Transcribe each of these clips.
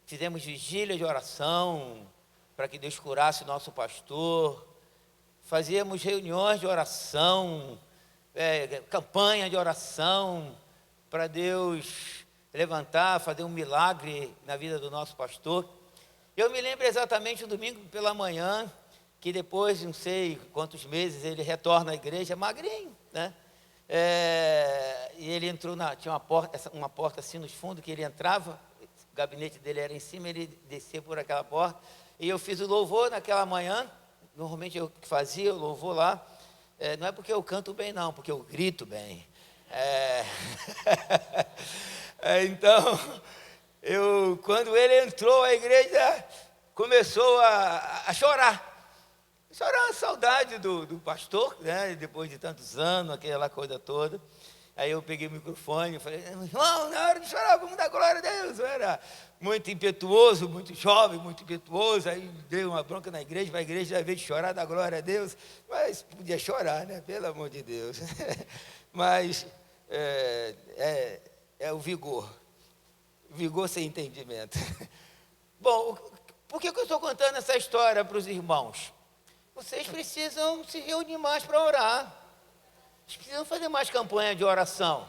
Fizemos vigília de oração para que Deus curasse o nosso pastor. Fazíamos reuniões de oração, campanha de oração para Deus levantar, fazer um milagre na vida do nosso pastor. Eu me lembro exatamente um domingo pela manhã, que depois, não sei quantos meses, ele retorna à igreja, magrinho, né? E ele entrou, tinha uma porta assim nos fundos, que ele entrava, o gabinete dele era em cima, ele descia por aquela porta, e eu fiz o louvor naquela manhã. Normalmente eu que fazia o louvor lá, não é porque eu canto bem não, porque eu grito bem. Então, quando ele entrou, a igreja começou a chorar. Chorar a saudade do pastor, né? Depois de tantos anos, aquela coisa toda. Aí eu peguei o microfone e falei: irmão, na hora de chorar, vamos dar glória a Deus. Eu era muito impetuoso, muito jovem, muito impetuoso. Aí dei uma bronca na igreja, para a igreja, ao invés de chorar, dar glória a Deus. Mas podia chorar, né? Pelo amor de Deus. Mas é o vigor. Vigor sem entendimento. Bom, por que eu estou contando essa história para os irmãos? Vocês precisam se reunir mais para orar. Vocês precisam fazer mais campanha de oração.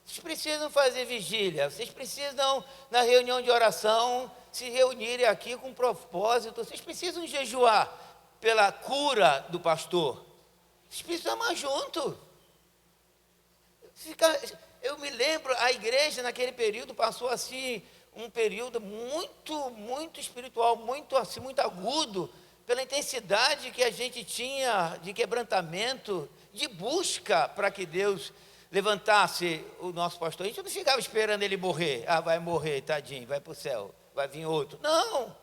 Vocês precisam fazer vigília. Vocês precisam, na reunião de oração, se reunirem aqui com propósito. Vocês precisam jejuar pela cura do pastor. Vocês precisam amar junto. Eu me lembro, a igreja naquele período passou assim, um período muito espiritual, muito agudo, pela intensidade que a gente tinha de quebrantamento, de busca para que Deus levantasse o nosso pastor. A gente não ficava esperando ele morrer. Vai morrer, tadinho, vai para o céu, vai vir outro. Não,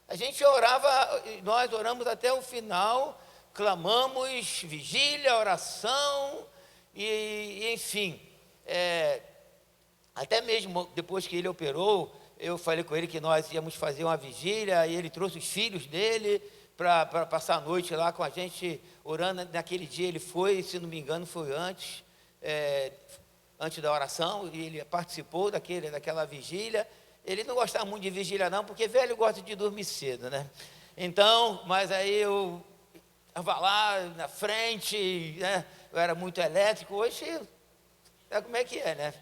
a gente orava, nós oramos até o final, clamamos, vigília, oração, e enfim, até mesmo depois que ele operou, eu falei com ele que nós íamos fazer uma vigília, e ele trouxe os filhos dele para passar a noite lá com a gente, orando. Naquele dia ele foi, se não me engano, foi antes da oração, e ele participou daquela vigília. Ele não gostava muito de vigília não, porque velho gosta de dormir cedo, né? Então, mas aí eu estava lá na frente, né? Eu era muito elétrico. Hoje, sabe como é que é, né?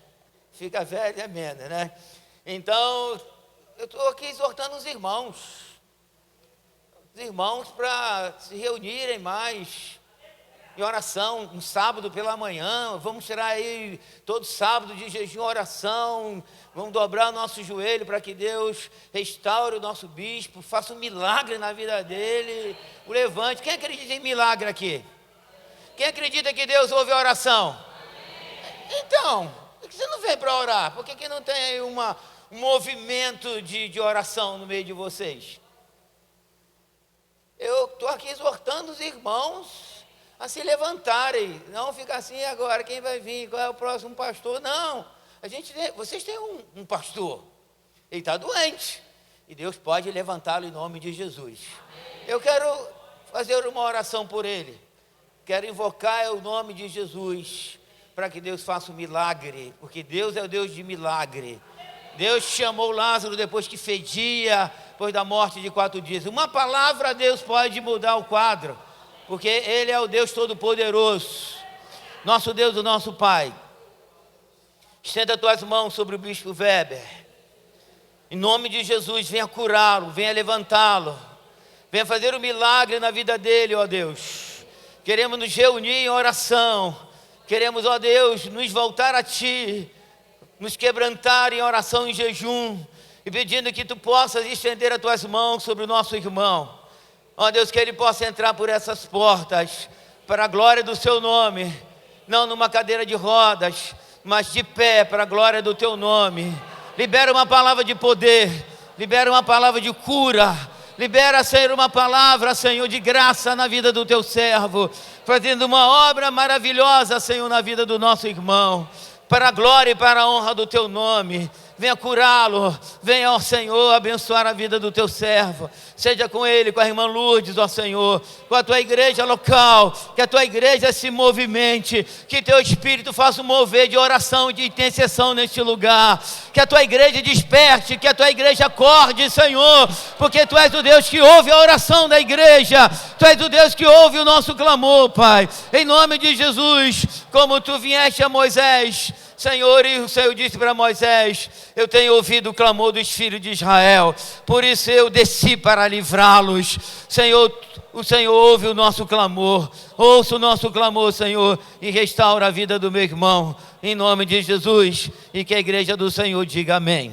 Fica velho, é menos, né? Então, eu estou aqui exortando os irmãos para se reunirem mais em oração, um sábado pela manhã. Vamos tirar aí todo sábado de jejum e oração, vamos dobrar o nosso joelho para que Deus restaure o nosso bispo, faça um milagre na vida dele, o levante. Quem acredita em milagre aqui? Quem acredita que Deus ouve a oração? Então, por que você não vem para orar? Por que não tem aí um movimento de oração no meio de vocês? Eu estou aqui exortando os irmãos a se levantarem. Não ficar assim: agora quem vai vir, qual é o próximo pastor? Não, vocês têm um pastor, ele está doente, e Deus pode levantá-lo em nome de Jesus. Eu quero fazer uma oração por ele, quero invocar o nome de Jesus, para que Deus faça um milagre, porque Deus é o Deus de milagre. Deus chamou Lázaro depois que fedia, depois da morte de 4 dias. Uma palavra, Deus pode mudar o quadro, porque Ele é o Deus Todo-Poderoso, nosso Deus, o nosso Pai. Estenda as tuas mãos sobre o bispo Weber, em nome de Jesus. Venha curá-lo, venha levantá-lo, venha fazer um milagre na vida dele, ó Deus. Queremos nos reunir em oração, queremos, ó Deus, nos voltar a Ti, nos quebrantar em oração, em jejum, e pedindo que Tu possas estender as Tuas mãos sobre o nosso irmão. Ó Deus, que ele possa entrar por essas portas, para a glória do Seu nome, não numa cadeira de rodas, mas de pé, para a glória do Teu nome. Libera uma palavra de poder, libera uma palavra de cura, libera, Senhor, uma palavra, Senhor, de graça na vida do Teu servo, fazendo uma obra maravilhosa, Senhor, na vida do nosso irmão, para a glória e para a honra do Teu nome. venha curá-lo, venha, ó Senhor, abençoar a vida do teu servo, seja com ele, com a irmã Lourdes, ó Senhor, com a tua igreja local, que a tua igreja se movimente, que teu Espírito faça um mover de oração e de intercessão neste lugar, que a tua igreja desperte, que a tua igreja acorde, Senhor, porque tu és o Deus que ouve a oração da igreja, tu és o Deus que ouve o nosso clamor, Pai, em nome de Jesus, como tu vieste a Moisés, Senhor, e o Senhor disse para Moisés: eu tenho ouvido o clamor dos filhos de Israel, por isso eu desci para livrá-los. Senhor, o Senhor ouve o nosso clamor, ouça o nosso clamor, Senhor, e restaura a vida do meu irmão, em nome de Jesus, e que a igreja do Senhor diga amém.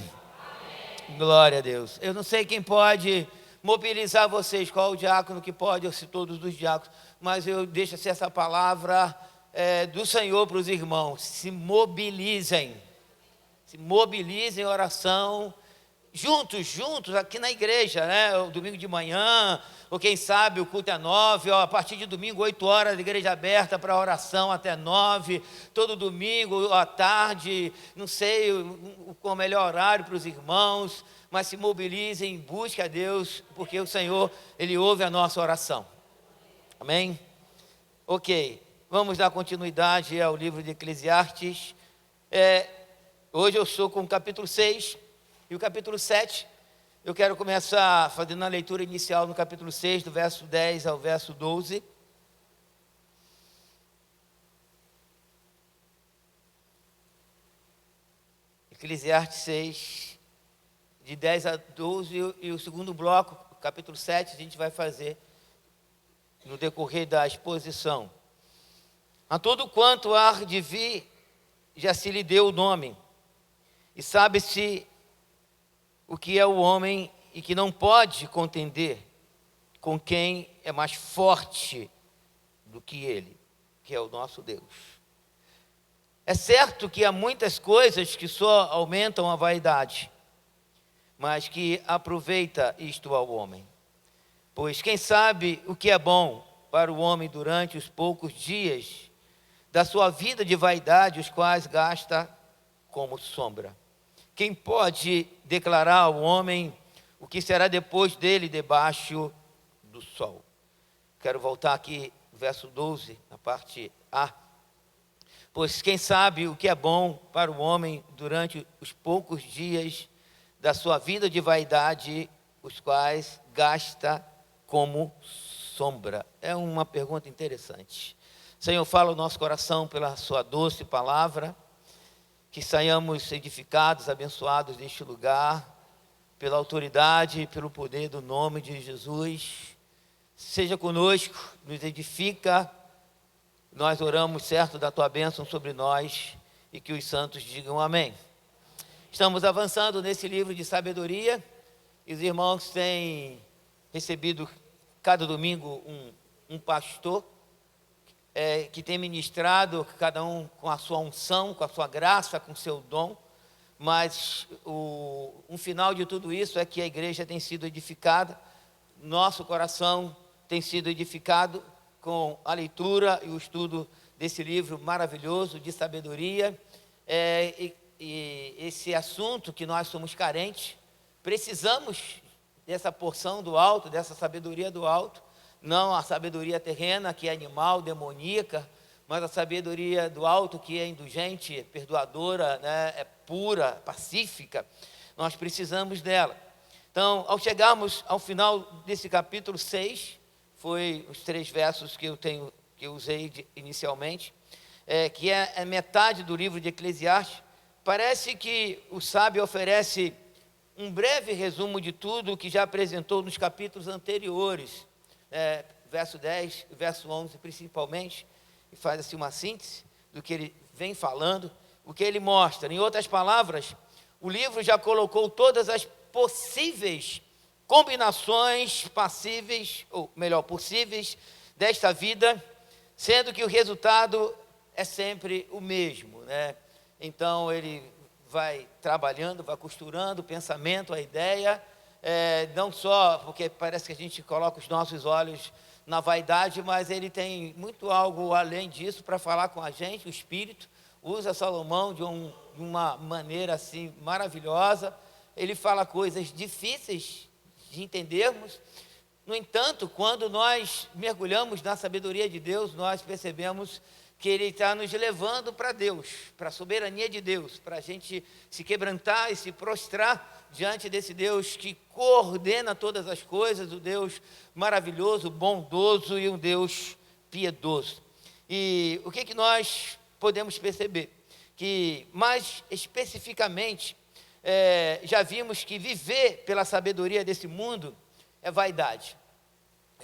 Glória a Deus. Eu não sei quem pode mobilizar vocês, qual o diácono que pode, ou se todos os diáconos, mas eu deixo assim essa palavra do Senhor para os irmãos: se mobilizem em oração, juntos aqui na igreja, né? O domingo de manhã, ou quem sabe o culto é 9, a partir de domingo 8 horas, a igreja aberta para oração até 9, todo domingo à tarde, não sei qual o melhor horário para os irmãos, mas se mobilizem, busquem a Deus, porque o Senhor, Ele ouve a nossa oração. Amém? Ok, vamos dar continuidade ao livro de Eclesiastes. Hoje eu estou com o capítulo 6 e o capítulo 7. Eu quero começar fazendo a leitura inicial no capítulo 6, do verso 10 ao verso 12. Eclesiastes 6, de 10 a 12, e o segundo bloco, o capítulo 7, a gente vai fazer no decorrer da exposição. A todo quanto há de vir, já se lhe deu o nome, e sabe-se o que é o homem, e que não pode contender com quem é mais forte do que ele, que é o nosso Deus. É certo que há muitas coisas que só aumentam a vaidade, mas que aproveita isto ao homem. Pois quem sabe o que é bom para o homem durante os poucos dias da sua vida de vaidade, os quais gasta como sombra? Quem pode declarar ao homem o que será depois dele debaixo do sol? Quero voltar aqui, verso 12, na parte A. Pois quem sabe o que é bom para o homem durante os poucos dias da sua vida de vaidade, os quais gasta como sombra? É uma pergunta interessante. Senhor, fala o nosso coração pela sua doce palavra, que saiamos edificados, abençoados deste lugar, pela autoridade e pelo poder do nome de Jesus. Seja conosco, nos edifica. Nós oramos certo da tua bênção sobre nós, e que os santos digam amém. Estamos avançando nesse livro de sabedoria, e os irmãos têm recebido cada domingo um pastor, que tem ministrado, cada um com a sua unção, com a sua graça, com o seu dom, mas um final de tudo isso é que a igreja tem sido edificada, nosso coração tem sido edificado com a leitura e o estudo desse livro maravilhoso de sabedoria, e esse assunto que nós somos carentes, precisamos dessa porção do alto, dessa sabedoria do alto, não a sabedoria terrena, que é animal, demoníaca, mas a sabedoria do alto, que é indulgente, perdoadora, né, é pura, pacífica. Nós precisamos dela. Então, ao chegarmos ao final desse capítulo 6, foi os 3 versos que eu usei inicialmente, que é a metade do livro de Eclesiastes, parece que o sábio oferece um breve resumo de tudo o que já apresentou nos capítulos anteriores, verso 10, verso 11 principalmente, e faz assim uma síntese do que ele vem falando, o que ele mostra. Em outras palavras, o livro já colocou todas as possíveis combinações passíveis, ou melhor, possíveis, desta vida, sendo que o resultado é sempre o mesmo, né? Então ele vai trabalhando, vai costurando o pensamento, a ideia, não só porque parece que a gente coloca os nossos olhos na vaidade, mas ele tem muito algo além disso para falar com a gente, o Espírito, usa Salomão de uma maneira assim maravilhosa. Ele fala coisas difíceis de entendermos. No entanto, quando nós mergulhamos na sabedoria de Deus, nós percebemos que Ele está nos levando para Deus, para a soberania de Deus, para a gente se quebrantar e se prostrar diante desse Deus que coordena todas as coisas, o Deus maravilhoso, bondoso e um Deus piedoso. E o que nós podemos perceber? Que mais especificamente, já vimos que viver pela sabedoria desse mundo é vaidade.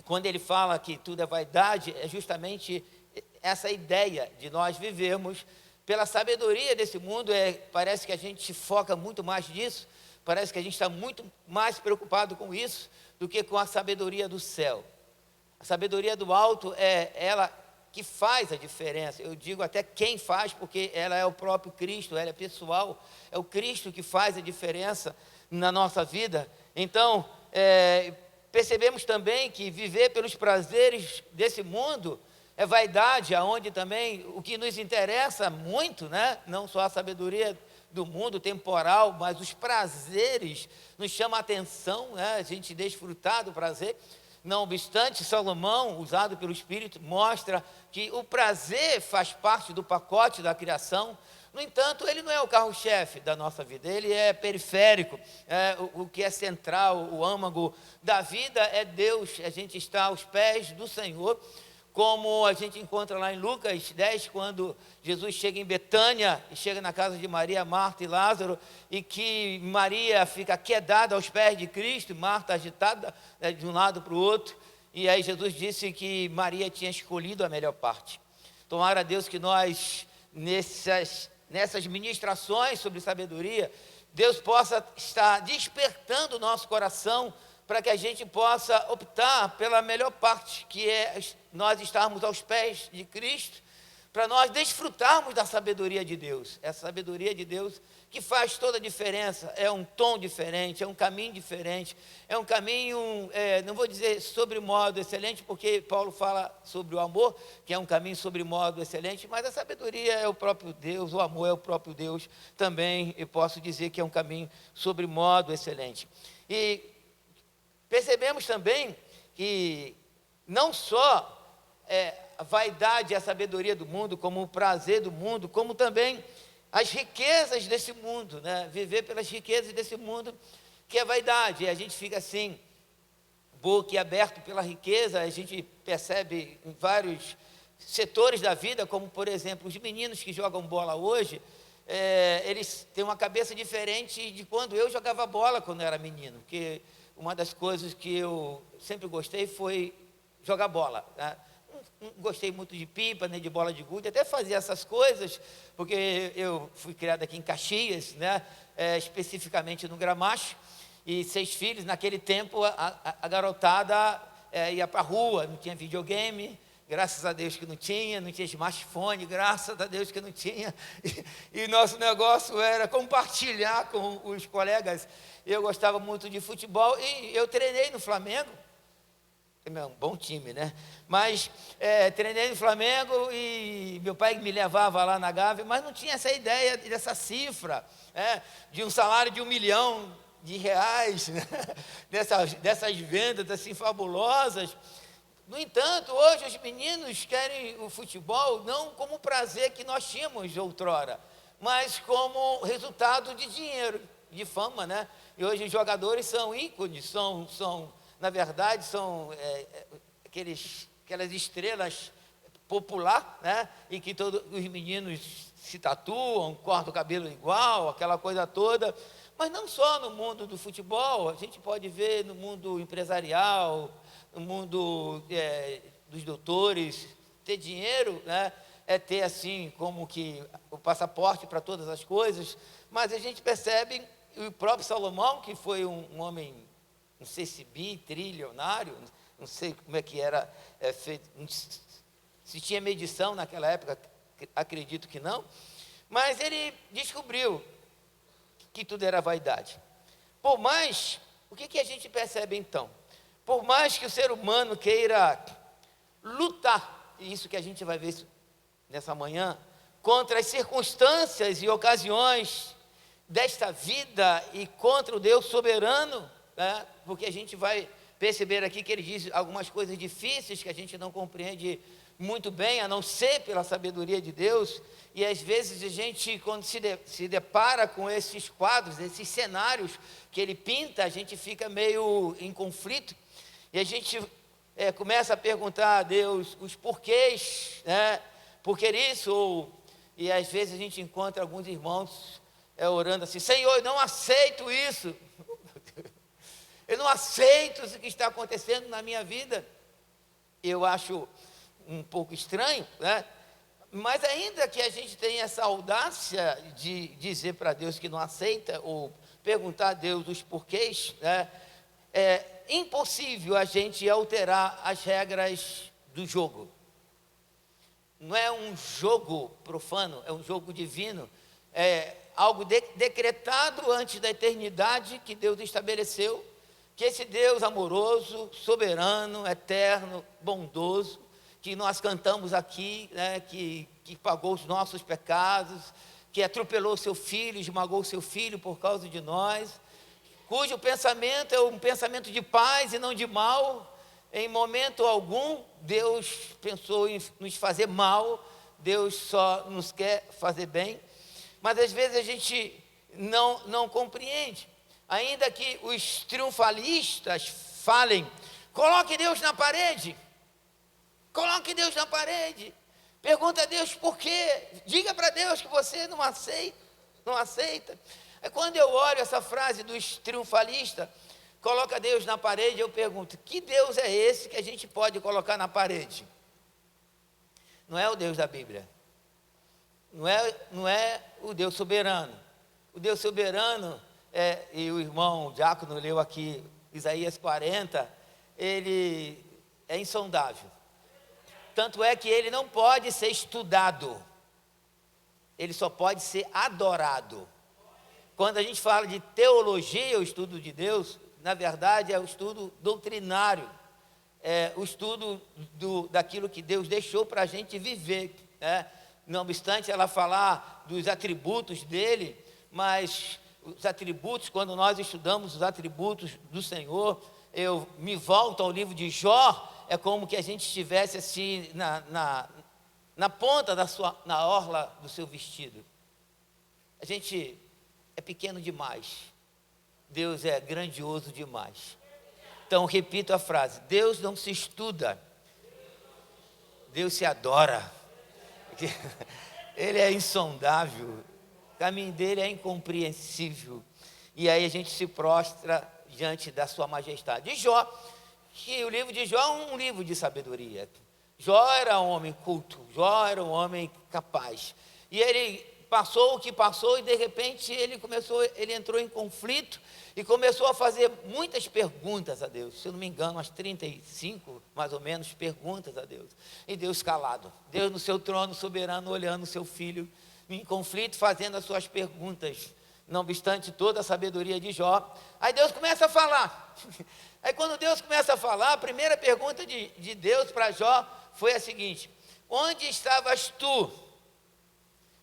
Quando ele fala que tudo é vaidade, é justamente essa ideia de nós vivermos pela sabedoria desse mundo. Parece que a gente foca muito mais nisso, parece que a gente está muito mais preocupado com isso do que com a sabedoria do céu. A sabedoria do alto é ela que faz a diferença. Eu digo até quem faz, porque ela é o próprio Cristo, ela é pessoal, é o Cristo que faz a diferença na nossa vida. Então, percebemos também que viver pelos prazeres desse mundo é vaidade, aonde também o que nos interessa muito, né? Não só a sabedoria do mundo temporal, mas os prazeres nos chamam a atenção, né? A gente desfrutar do prazer. Não obstante, Salomão, usado pelo Espírito, mostra que o prazer faz parte do pacote da criação. No entanto, ele não é o carro-chefe da nossa vida, ele é periférico. O que é central, o âmago da vida é Deus. A gente está aos pés do Senhor, como a gente encontra lá em Lucas 10, quando Jesus chega em Betânia, e chega na casa de Maria, Marta e Lázaro, e que Maria fica quedada aos pés de Cristo, Marta agitada, de um lado para o outro, e aí Jesus disse que Maria tinha escolhido a melhor parte. Tomara a Deus que nós, nessas ministrações sobre sabedoria, Deus possa estar despertando o nosso coração para que a gente possa optar pela melhor parte, que é nós estarmos aos pés de Cristo, para nós desfrutarmos da sabedoria de Deus. Essa sabedoria de Deus que faz toda a diferença, é um tom diferente, é um caminho diferente, é um caminho, não vou dizer sobre modo excelente, porque Paulo fala sobre o amor, que é um caminho sobre modo excelente, mas a sabedoria é o próprio Deus, o amor é o próprio Deus também, eu posso dizer que é um caminho sobre modo excelente. E percebemos também que não só a vaidade e a sabedoria do mundo, como o prazer do mundo, como também as riquezas desse mundo, né? Viver pelas riquezas desse mundo, que é vaidade. E a gente fica assim, boquiaberto pela riqueza. A gente percebe em vários setores da vida, como por exemplo, os meninos que jogam bola hoje, eles têm uma cabeça diferente de quando eu jogava bola quando eu era menino, porque uma das coisas que eu sempre gostei foi jogar bola, né? Não gostei muito de pipa, nem de bola de gude, até fazia essas coisas, porque eu fui criado aqui em Caxias, né? Especificamente no Gramacho, e 6 filhos. Naquele tempo a garotada ia para a rua, não tinha videogame, graças a Deus que não tinha smartphone, graças a Deus que não tinha, e nosso negócio era compartilhar com os colegas. Eu gostava muito de futebol e eu treinei no Flamengo. É um bom time, né? Mas treinei no Flamengo e meu pai me levava lá na Gávea, mas não tinha essa ideia dessa cifra, de um salário de R$1 milhão, né? dessas vendas assim fabulosas. No entanto, hoje os meninos querem o futebol não como prazer que nós tínhamos outrora, mas como resultado de dinheiro, de fama, né? E hoje os jogadores são ícones, na verdade, são aquelas estrelas popular, né? E que todos os meninos se tatuam, cortam o cabelo igual, aquela coisa toda. Mas não só no mundo do futebol, a gente pode ver no mundo empresarial, no mundo dos doutores. Ter dinheiro, né, é ter assim como que o passaporte para todas as coisas. Mas a gente percebe o próprio Salomão, que foi um homem, não sei se trilionário, não sei como é que era feito, se tinha medição naquela época, acredito que não, mas ele descobriu que tudo era vaidade. Por mais, o que a gente percebe então? Por mais que o ser humano queira lutar, e isso que a gente vai ver nessa manhã, contra as circunstâncias e ocasiões desta vida e contra o Deus soberano, né? Porque a gente vai perceber aqui que ele diz algumas coisas difíceis que a gente não compreende muito bem, a não ser pela sabedoria de Deus, e às vezes a gente, quando se depara com esses quadros, esses cenários que ele pinta, a gente fica meio em conflito, e a gente começa a perguntar a Deus os porquês, né? Por que isso? E às vezes a gente encontra alguns irmãos orando assim: Senhor, eu não aceito isso, eu não aceito isso que está acontecendo na minha vida. Eu acho um pouco estranho, né? Mas ainda que a gente tenha essa audácia de dizer para Deus que não aceita, ou perguntar a Deus os porquês, né? É impossível a gente alterar as regras do jogo. Não é um jogo profano, é um jogo divino, é algo decretado antes da eternidade que Deus estabeleceu, que esse Deus amoroso, soberano, eterno, bondoso, que nós cantamos aqui, né, que pagou os nossos pecados, que atropelou seu filho, esmagou seu filho por causa de nós, cujo pensamento é um pensamento de paz e não de mal. Em momento algum Deus pensou em nos fazer mal, Deus só nos quer fazer bem, mas às vezes a gente não compreende. Ainda que os triunfalistas falem: coloque Deus na parede, coloque Deus na parede, pergunta a Deus por quê, diga para Deus que você não aceita. É quando eu olho essa frase dos triunfalistas, coloca Deus na parede, eu pergunto: que Deus é esse que a gente pode colocar na parede? Não é o Deus da Bíblia, não é o Deus soberano. O Deus soberano, e o irmão Diácono leu aqui Isaías 40, ele é insondável. Tanto é que ele não pode ser estudado, ele só pode ser adorado. Quando a gente fala de teologia, o estudo de Deus, na verdade é o estudo doutrinário, é o estudo daquilo que Deus deixou para a gente viver, né? Não obstante ela falar dos atributos dele, mas os atributos, quando nós estudamos os atributos do Senhor, eu me volto ao livro de Jó, é como que a gente estivesse assim na ponta na orla do seu vestido. A gente é pequeno demais, Deus é grandioso demais. Então repito a frase: Deus não se estuda, Deus se adora. Ele é insondável, o caminho dele é incompreensível, e aí a gente se prostra diante da sua majestade. E Jó, que o livro de Jó é um livro de sabedoria. Jó era um homem culto, Jó era um homem capaz, e ele passou o que passou, e de repente ele entrou em conflito e começou a fazer muitas perguntas a Deus. Se eu não me engano, umas 35, mais ou menos, perguntas a Deus. E Deus calado, Deus no seu trono soberano, olhando o seu filho em conflito, fazendo as suas perguntas, não obstante toda a sabedoria de Jó. Aí Deus começa a falar. Aí quando Deus começa a falar, a primeira pergunta de Deus para Jó foi a seguinte: onde estavas tu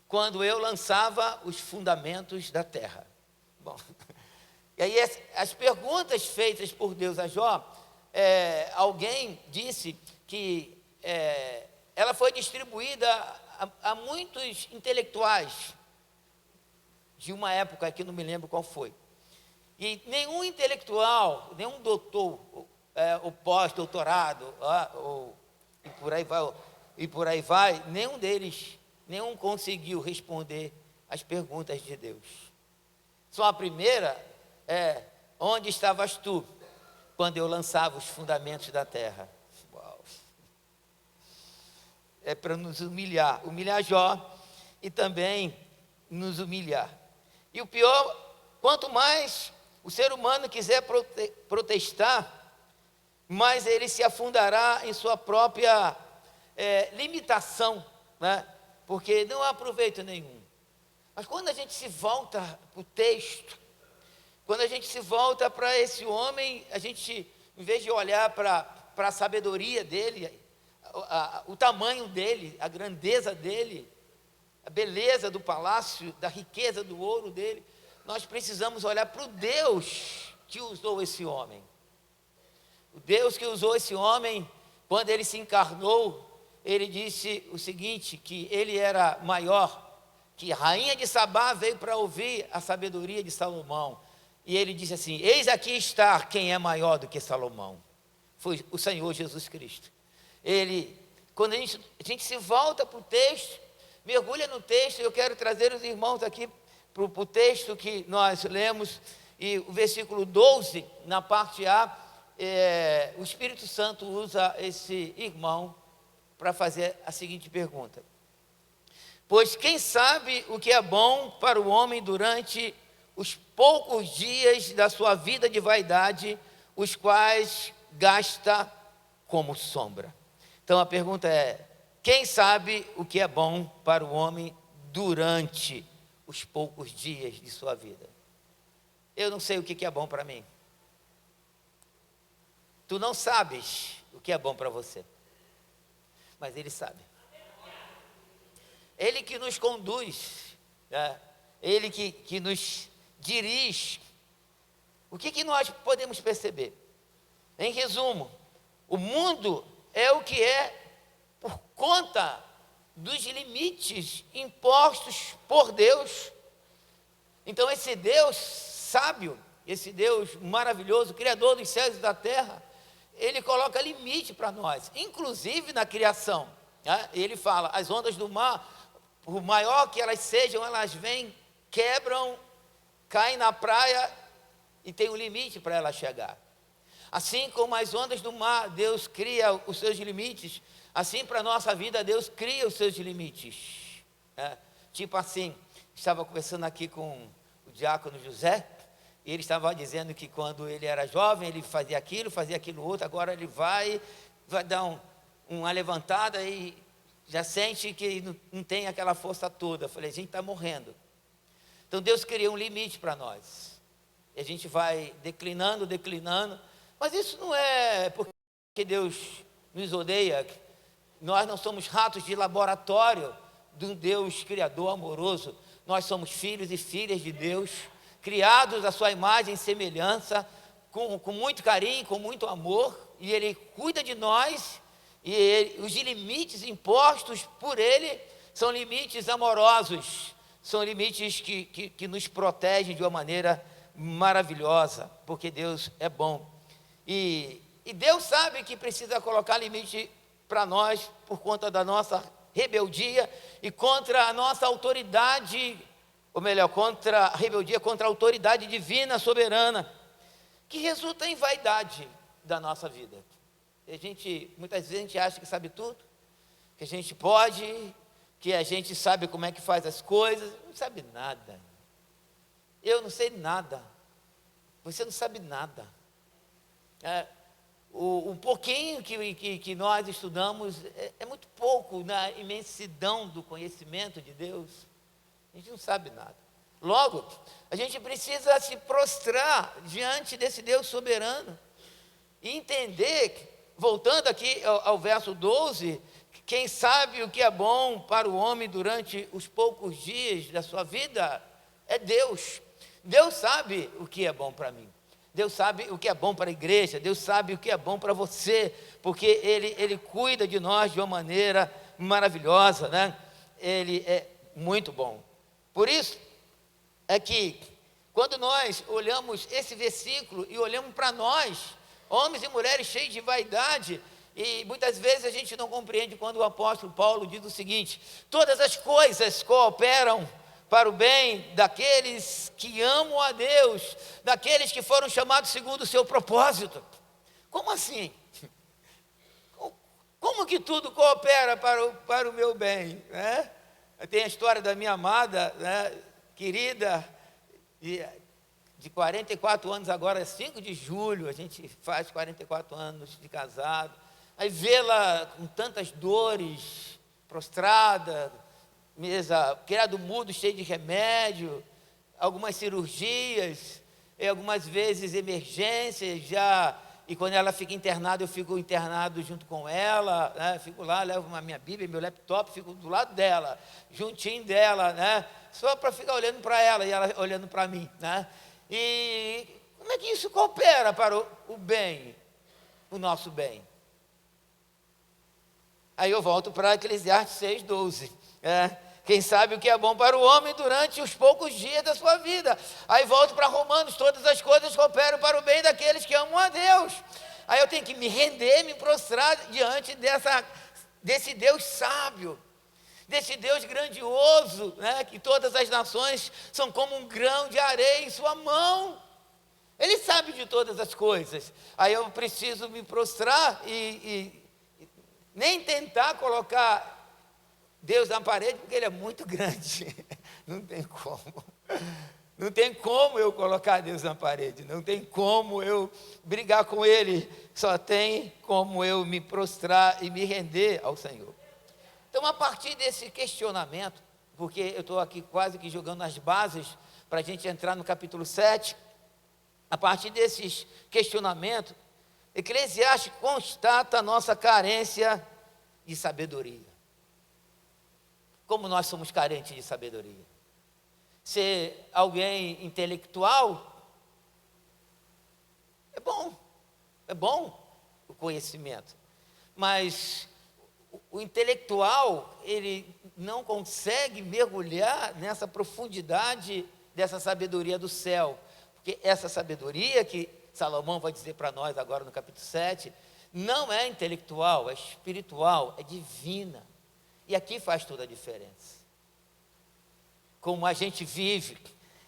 quando eu lançava os fundamentos da terra? Bom, e aí as perguntas feitas por Deus a Jó, alguém disse que ela foi distribuída a muitos intelectuais de uma época que não me lembro qual foi. E nenhum intelectual, nenhum doutor, ou pós-doutorado, e por aí vai, nenhum conseguiu responder as perguntas de Deus. Só a primeira onde estavas tu quando eu lançava os fundamentos da terra? Uau. É para nos humilhar Jó, e também nos humilhar. E o pior, quanto mais o ser humano quiser protestar, mais ele se afundará em sua própria limitação, né? Porque não há proveito nenhum. Mas quando a gente se volta para o texto, quando a gente se volta para esse homem, a gente, em vez de olhar para a sabedoria dele, o tamanho dele, a grandeza dele, a beleza do palácio, da riqueza do ouro dele, nós precisamos olhar para o Deus que usou esse homem. O Deus que usou esse homem, quando ele se encarnou, ele disse o seguinte, que ele era maior, que a rainha de Sabá veio para ouvir a sabedoria de Salomão. E ele disse assim: eis aqui está quem é maior do que Salomão. Foi o Senhor Jesus Cristo. Quando a gente se volta para o texto, mergulha no texto, eu quero trazer os irmãos aqui para o texto que nós lemos, e o versículo 12, na parte A, o Espírito Santo usa esse irmão para fazer a seguinte pergunta: pois quem sabe o que é bom para o homem durante os poucos dias da sua vida de vaidade, os quais gasta como sombra. Então a pergunta é: quem sabe o que é bom para o homem durante os poucos dias de sua vida? Eu não sei o que é bom para mim. Tu não sabes o que é bom para você, mas Ele sabe. Ele que nos conduz, Ele que nos dirige. O que nós podemos perceber? Em resumo, o mundo é o que é por conta dos limites impostos por Deus. Então esse Deus sábio, esse Deus maravilhoso, Criador dos céus e da terra, Ele coloca limite para nós, inclusive na criação. Ele fala: as ondas do mar, por maior que elas sejam, elas vêm, quebram, caem na praia e tem um limite para elas chegar. Assim como as ondas do mar, Deus cria os seus limites, assim para a nossa vida, Deus cria os seus limites. Tipo assim, estava conversando aqui com o diácono José, e ele estava dizendo que quando ele era jovem, ele fazia aquilo outro, agora ele vai dar uma levantada e já sente que não tem aquela força toda. Eu falei: a gente está morrendo. Então Deus cria um limite para nós, e a gente vai declinando, mas isso não é porque Deus nos odeia. Nós não somos ratos de laboratório de um Deus criador amoroso. Nós somos filhos e filhas de Deus, criados à sua imagem e semelhança, com muito carinho, com muito amor, e Ele cuida de nós, e os limites impostos por Ele são limites amorosos, são limites que nos protegem de uma maneira maravilhosa, porque Deus é bom. E Deus sabe que precisa colocar limite para nós por conta da nossa rebeldia e contra a nossa autoridade, ou melhor, contra a rebeldia, contra a autoridade divina, soberana, que resulta em vaidade da nossa vida. Muitas vezes a gente acha que sabe tudo, que a gente pode, que a gente sabe como é que faz as coisas. Não sabe nada. Eu não sei nada. Você não sabe nada. O pouquinho que nós estudamos é muito pouco na imensidão do conhecimento de Deus. A gente não sabe nada. Logo, a gente precisa se prostrar diante desse Deus soberano e entender, voltando aqui ao verso 12, quem sabe o que é bom para o homem durante os poucos dias da sua vida é Deus. Deus sabe o que é bom para mim. Deus sabe o que é bom para a igreja, Deus sabe o que é bom para você, porque Ele cuida de nós de uma maneira maravilhosa, né? Ele é muito bom. Por isso é que quando nós olhamos esse versículo e olhamos para nós, homens e mulheres cheios de vaidade, e muitas vezes a gente não compreende quando o apóstolo Paulo diz o seguinte: todas as coisas cooperam para o bem daqueles que amam a Deus, daqueles que foram chamados segundo o seu propósito. Como assim? Como que tudo coopera para o meu bem? Né? Tem a história da minha amada, né, querida, de 44 anos agora, 5 de julho, a gente faz 44 anos de casado. Aí vê-la com tantas dores, prostrada, criado mudo, cheio de remédio, algumas cirurgias, e algumas vezes emergências já, e quando ela fica internada, eu fico internado junto com ela, né? Fico lá, levo a minha Bíblia, meu laptop, fico do lado dela, juntinho dela, né? Só para ficar olhando para ela e ela olhando para mim, né? E como é que isso coopera para o bem, o nosso bem? Aí eu volto para Eclesiastes 6:12, quem sabe o que é bom para o homem durante os poucos dias da sua vida. Aí volto para Romanos, todas as coisas cooperam para o bem daqueles que amam a Deus. Aí eu tenho que me render, me prostrar diante desse Deus sábio, desse Deus grandioso, né? Que todas as nações são como um grão de areia em sua mão. Ele sabe de todas as coisas. Aí eu preciso me prostrar e nem tentar colocar Deus na parede, porque Ele é muito grande. Não tem como. Não tem como eu colocar Deus na parede. Não tem como eu brigar com Ele. Só tem como eu me prostrar e me render ao Senhor. Então, a partir desse questionamento, porque eu estou aqui quase que jogando as bases para a gente entrar no capítulo 7, a partir desses questionamentos, Eclesiastes constata a nossa carência de sabedoria. Como nós somos carentes de sabedoria. Ser alguém intelectual é bom o conhecimento, mas o intelectual, ele não consegue mergulhar nessa profundidade dessa sabedoria do céu, porque essa sabedoria que Salomão vai dizer para nós agora no capítulo 7, não é intelectual, é espiritual, é divina. E aqui faz toda a diferença. Como a gente vive.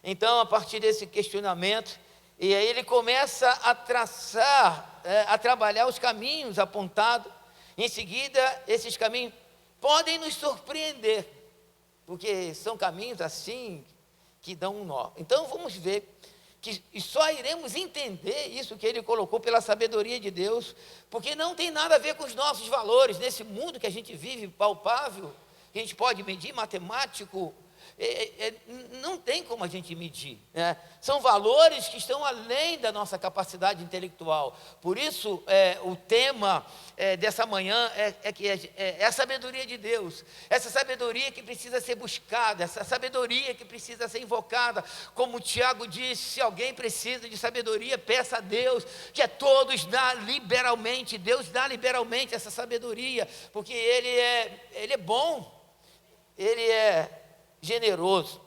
Então, a partir desse questionamento, e aí ele começa a traçar, a trabalhar os caminhos apontados. Em seguida, esses caminhos podem nos surpreender, porque são caminhos assim que dão um nó. Então, vamos ver que só iremos entender isso que ele colocou pela sabedoria de Deus, porque não tem nada a ver com os nossos valores, nesse mundo que a gente vive, palpável, que a gente pode medir, matemático, não tem como a gente medir, né? São valores que estão além da nossa capacidade intelectual. Por isso, o tema dessa manhã é a sabedoria de Deus, essa sabedoria que precisa ser buscada, essa sabedoria que precisa ser invocada. Como o Tiago disse, se alguém precisa de sabedoria, peça a Deus, que a todos dá liberalmente. Deus dá liberalmente essa sabedoria, porque Ele é bom, Ele é generoso.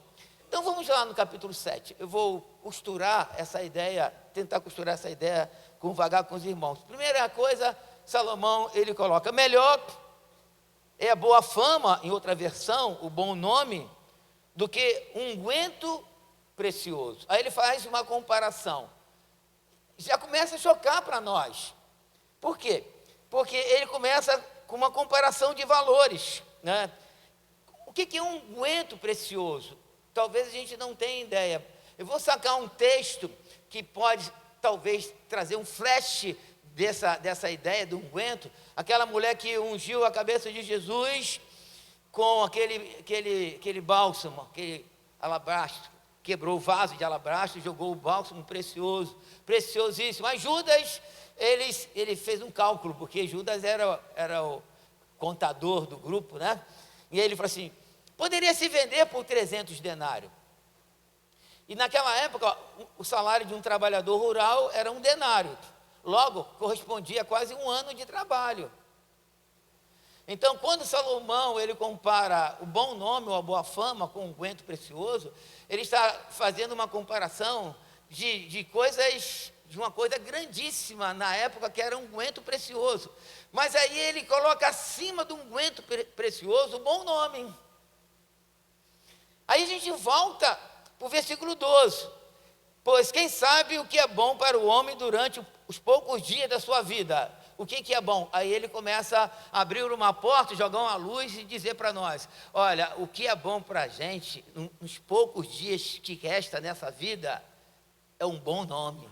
Então vamos lá no capítulo 7. Eu vou costurar essa ideia, tentar costurar essa ideia vagar com os irmãos. Primeira coisa, Salomão, ele coloca: melhor é a boa fama, em outra versão, o bom nome, do que um unguento precioso. Aí ele faz uma comparação. Já começa a chocar para nós. Por quê? Porque ele começa com uma comparação de valores, né? O que é um unguento precioso? Talvez a gente não tenha ideia. Eu vou sacar um texto que pode, talvez, trazer um flash dessa ideia do unguento. Aquela mulher que ungiu a cabeça de Jesus com aquele bálsamo, aquele alabastro. Quebrou o vaso de alabastro, jogou o bálsamo precioso, preciosíssimo. Mas Judas, ele fez um cálculo, porque Judas era o contador do grupo, né? E ele falou assim: poderia se vender por 300 denários. E naquela época, o salário de um trabalhador rural era 1 denário. Logo, correspondia a quase 1 ano de trabalho. Então, quando Salomão ele compara o bom nome ou a boa fama com um unguento precioso, ele está fazendo uma comparação de coisas, de uma coisa grandíssima na época, que era um unguento precioso. Mas aí ele coloca acima do unguento precioso o bom nome. Aí a gente volta para o versículo 12. Pois quem sabe o que é bom para o homem durante os poucos dias da sua vida? O que é bom? Aí ele começa a abrir uma porta, jogar uma luz e dizer para nós: olha, o que é bom para a gente, nos poucos dias que resta nessa vida, é um bom nome.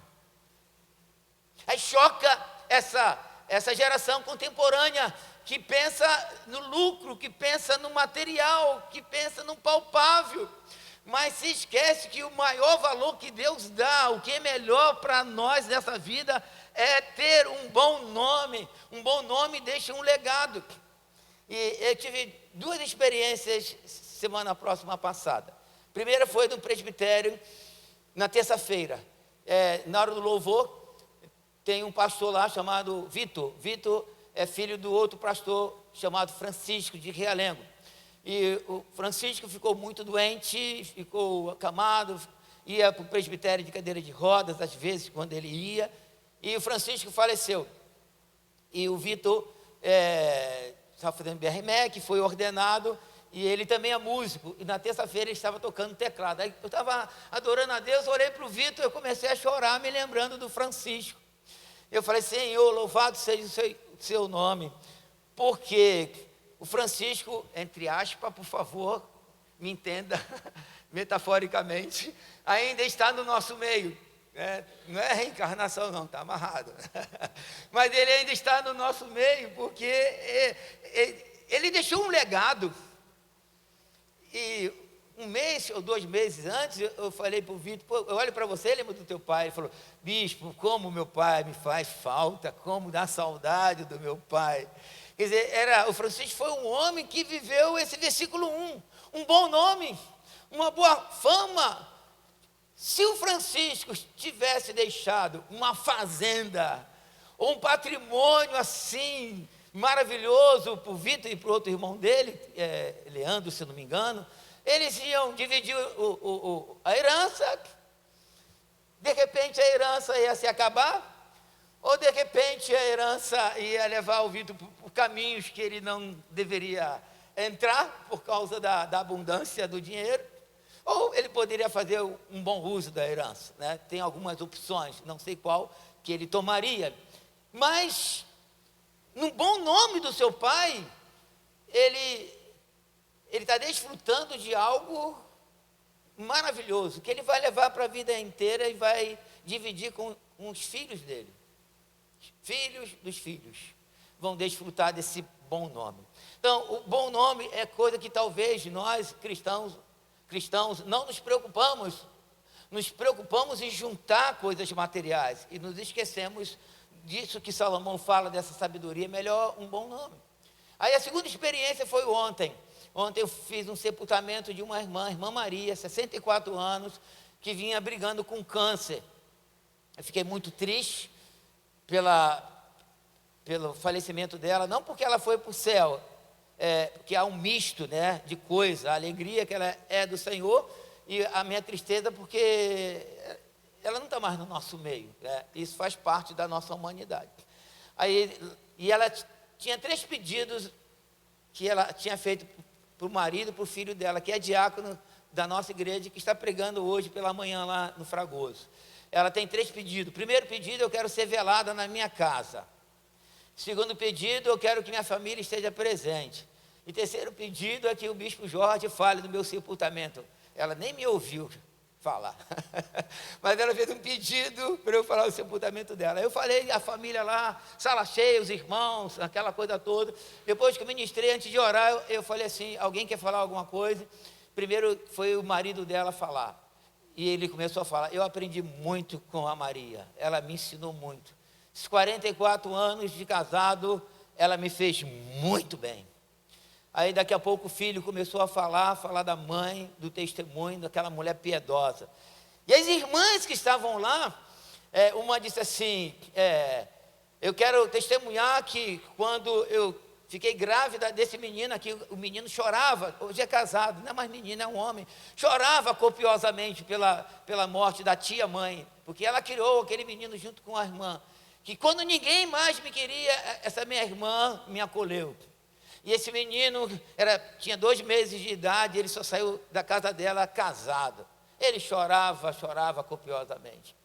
Aí choca essa geração contemporânea, que pensa no lucro, que pensa no material, que pensa no palpável. mas se esquece que o maior valor que Deus dá, o que é melhor para nós nessa vida, é ter um bom nome. Um bom nome deixa um legado. E eu tive 2 experiências semana próxima passada. A primeira foi no presbitério, na terça-feira. Na hora do louvor, tem um pastor lá chamado Vitor. Vitor é filho do outro pastor chamado Francisco, de Realengo. E o Francisco ficou muito doente, ficou acamado, ia para o presbitério de cadeira de rodas, às vezes, quando ele ia. E o Francisco faleceu. E o Vitor estava fazendo BRMEC, foi ordenado, e ele também é músico. E na terça-feira ele estava tocando teclado. Aí eu estava adorando a Deus, olhei para o Vitor, eu comecei a chorar, me lembrando do Francisco. Eu falei, Senhor, louvado seja o seu nome, porque o Francisco, entre aspas, por favor, me entenda metaforicamente, ainda está no nosso meio. Não é reencarnação não, está amarrado. Mas ele ainda está no nosso meio, porque ele deixou um legado. E 1 mês ou 2 meses antes, eu falei para o Vitor, eu olho para você, lembra do teu pai? Ele falou, bispo, como meu pai me faz falta, como dá saudade do meu pai. Quer dizer, o Francisco foi um homem que viveu esse versículo 1, um bom nome, uma boa fama. Se o Francisco tivesse deixado uma fazenda, ou um patrimônio assim, maravilhoso, para o Vitor e para o outro irmão dele, Leandro, se não me engano, eles iam dividir a herança, de repente a herança ia se acabar, ou de repente a herança ia levar o Vitor por caminhos que ele não deveria entrar, por causa da abundância do dinheiro, ou ele poderia fazer um bom uso da herança, né? Tem algumas opções, não sei qual que ele tomaria, mas no bom nome do seu pai, ele está desfrutando de algo maravilhoso, que ele vai levar para a vida inteira e vai dividir com os filhos dele. Os filhos dos filhos vão desfrutar desse bom nome. Então, o bom nome é coisa que talvez nós, cristãos não nos preocupamos em juntar coisas materiais e nos esquecemos disso que Salomão fala, dessa sabedoria, melhor um bom nome. Aí a segunda experiência foi ontem. Ontem eu fiz um sepultamento de uma irmã Maria, 64 anos, que vinha brigando com câncer. Eu fiquei muito triste pelo falecimento dela, não porque ela foi para o céu, porque há um misto, né, de coisa, a alegria que ela é do Senhor e a minha tristeza porque ela não está mais no nosso meio, né? Isso faz parte da nossa humanidade. E ela tinha 3 pedidos que ela tinha feito para o marido, para o filho dela, que é diácono da nossa igreja, que está pregando hoje pela manhã lá no Fragoso. Ela tem 3 pedidos. Primeiro pedido, eu quero ser velada na minha casa. Segundo pedido, eu quero que minha família esteja presente. E terceiro pedido é que o bispo Jorge fale do meu sepultamento. Ela nem me ouviu falar, mas ela fez um pedido para eu falar do sepultamento dela. Eu falei, a família lá, sala cheia, os irmãos, aquela coisa toda. Depois que eu ministrei, antes de orar, eu falei assim, alguém quer falar alguma coisa? Primeiro foi o marido dela falar. E ele começou a falar, eu aprendi muito com a Maria, ela me ensinou muito. Esses 44 anos de casado, ela me fez muito bem. Aí daqui a pouco o filho começou a falar da mãe, do testemunho, daquela mulher piedosa. E as irmãs que estavam lá, uma disse assim, eu quero testemunhar que quando eu fiquei grávida desse menino aqui, o menino chorava, hoje é casado, não é mais menino, é um homem, chorava copiosamente pela morte da tia-mãe, porque ela criou aquele menino junto com a irmã, que quando ninguém mais me queria, essa minha irmã me acolheu. E esse menino tinha 2 meses de idade, ele só saiu da casa dela casado. Ele chorava copiosamente.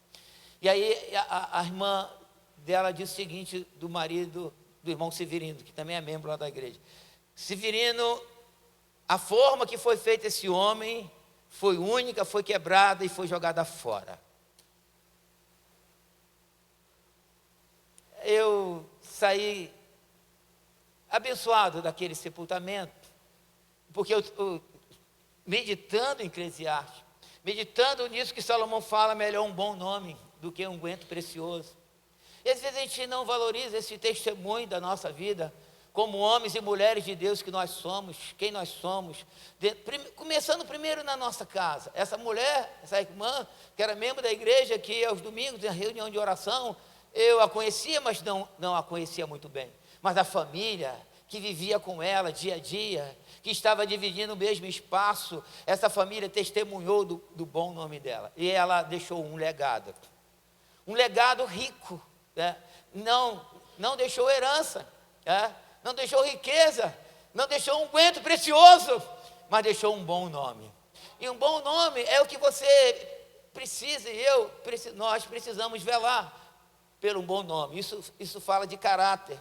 E aí a irmã dela disse o seguinte do marido, do irmão Severino, que também é membro lá da igreja. Severino, a forma que foi feito esse homem foi única, foi quebrada e foi jogada fora. Eu saí abençoado daquele sepultamento, porque meditando em Eclesiastes, meditando nisso que Salomão fala, melhor um bom nome do que um unguento precioso. E às vezes a gente não valoriza esse testemunho da nossa vida, como homens e mulheres de Deus que nós somos, quem nós somos, começando primeiro na nossa casa. Essa mulher, essa irmã, que era membro da igreja, que aos domingos, na reunião de oração, eu a conhecia, mas não a conhecia muito bem. Mas a família que vivia com ela dia a dia, que estava dividindo o mesmo espaço, essa família testemunhou do bom nome dela. E ela deixou um legado rico, né? Não deixou herança, né? Não deixou riqueza, não deixou um unguento precioso, mas deixou um bom nome. E um bom nome é o que você precisa e nós precisamos velar pelo bom nome. Isso fala de caráter,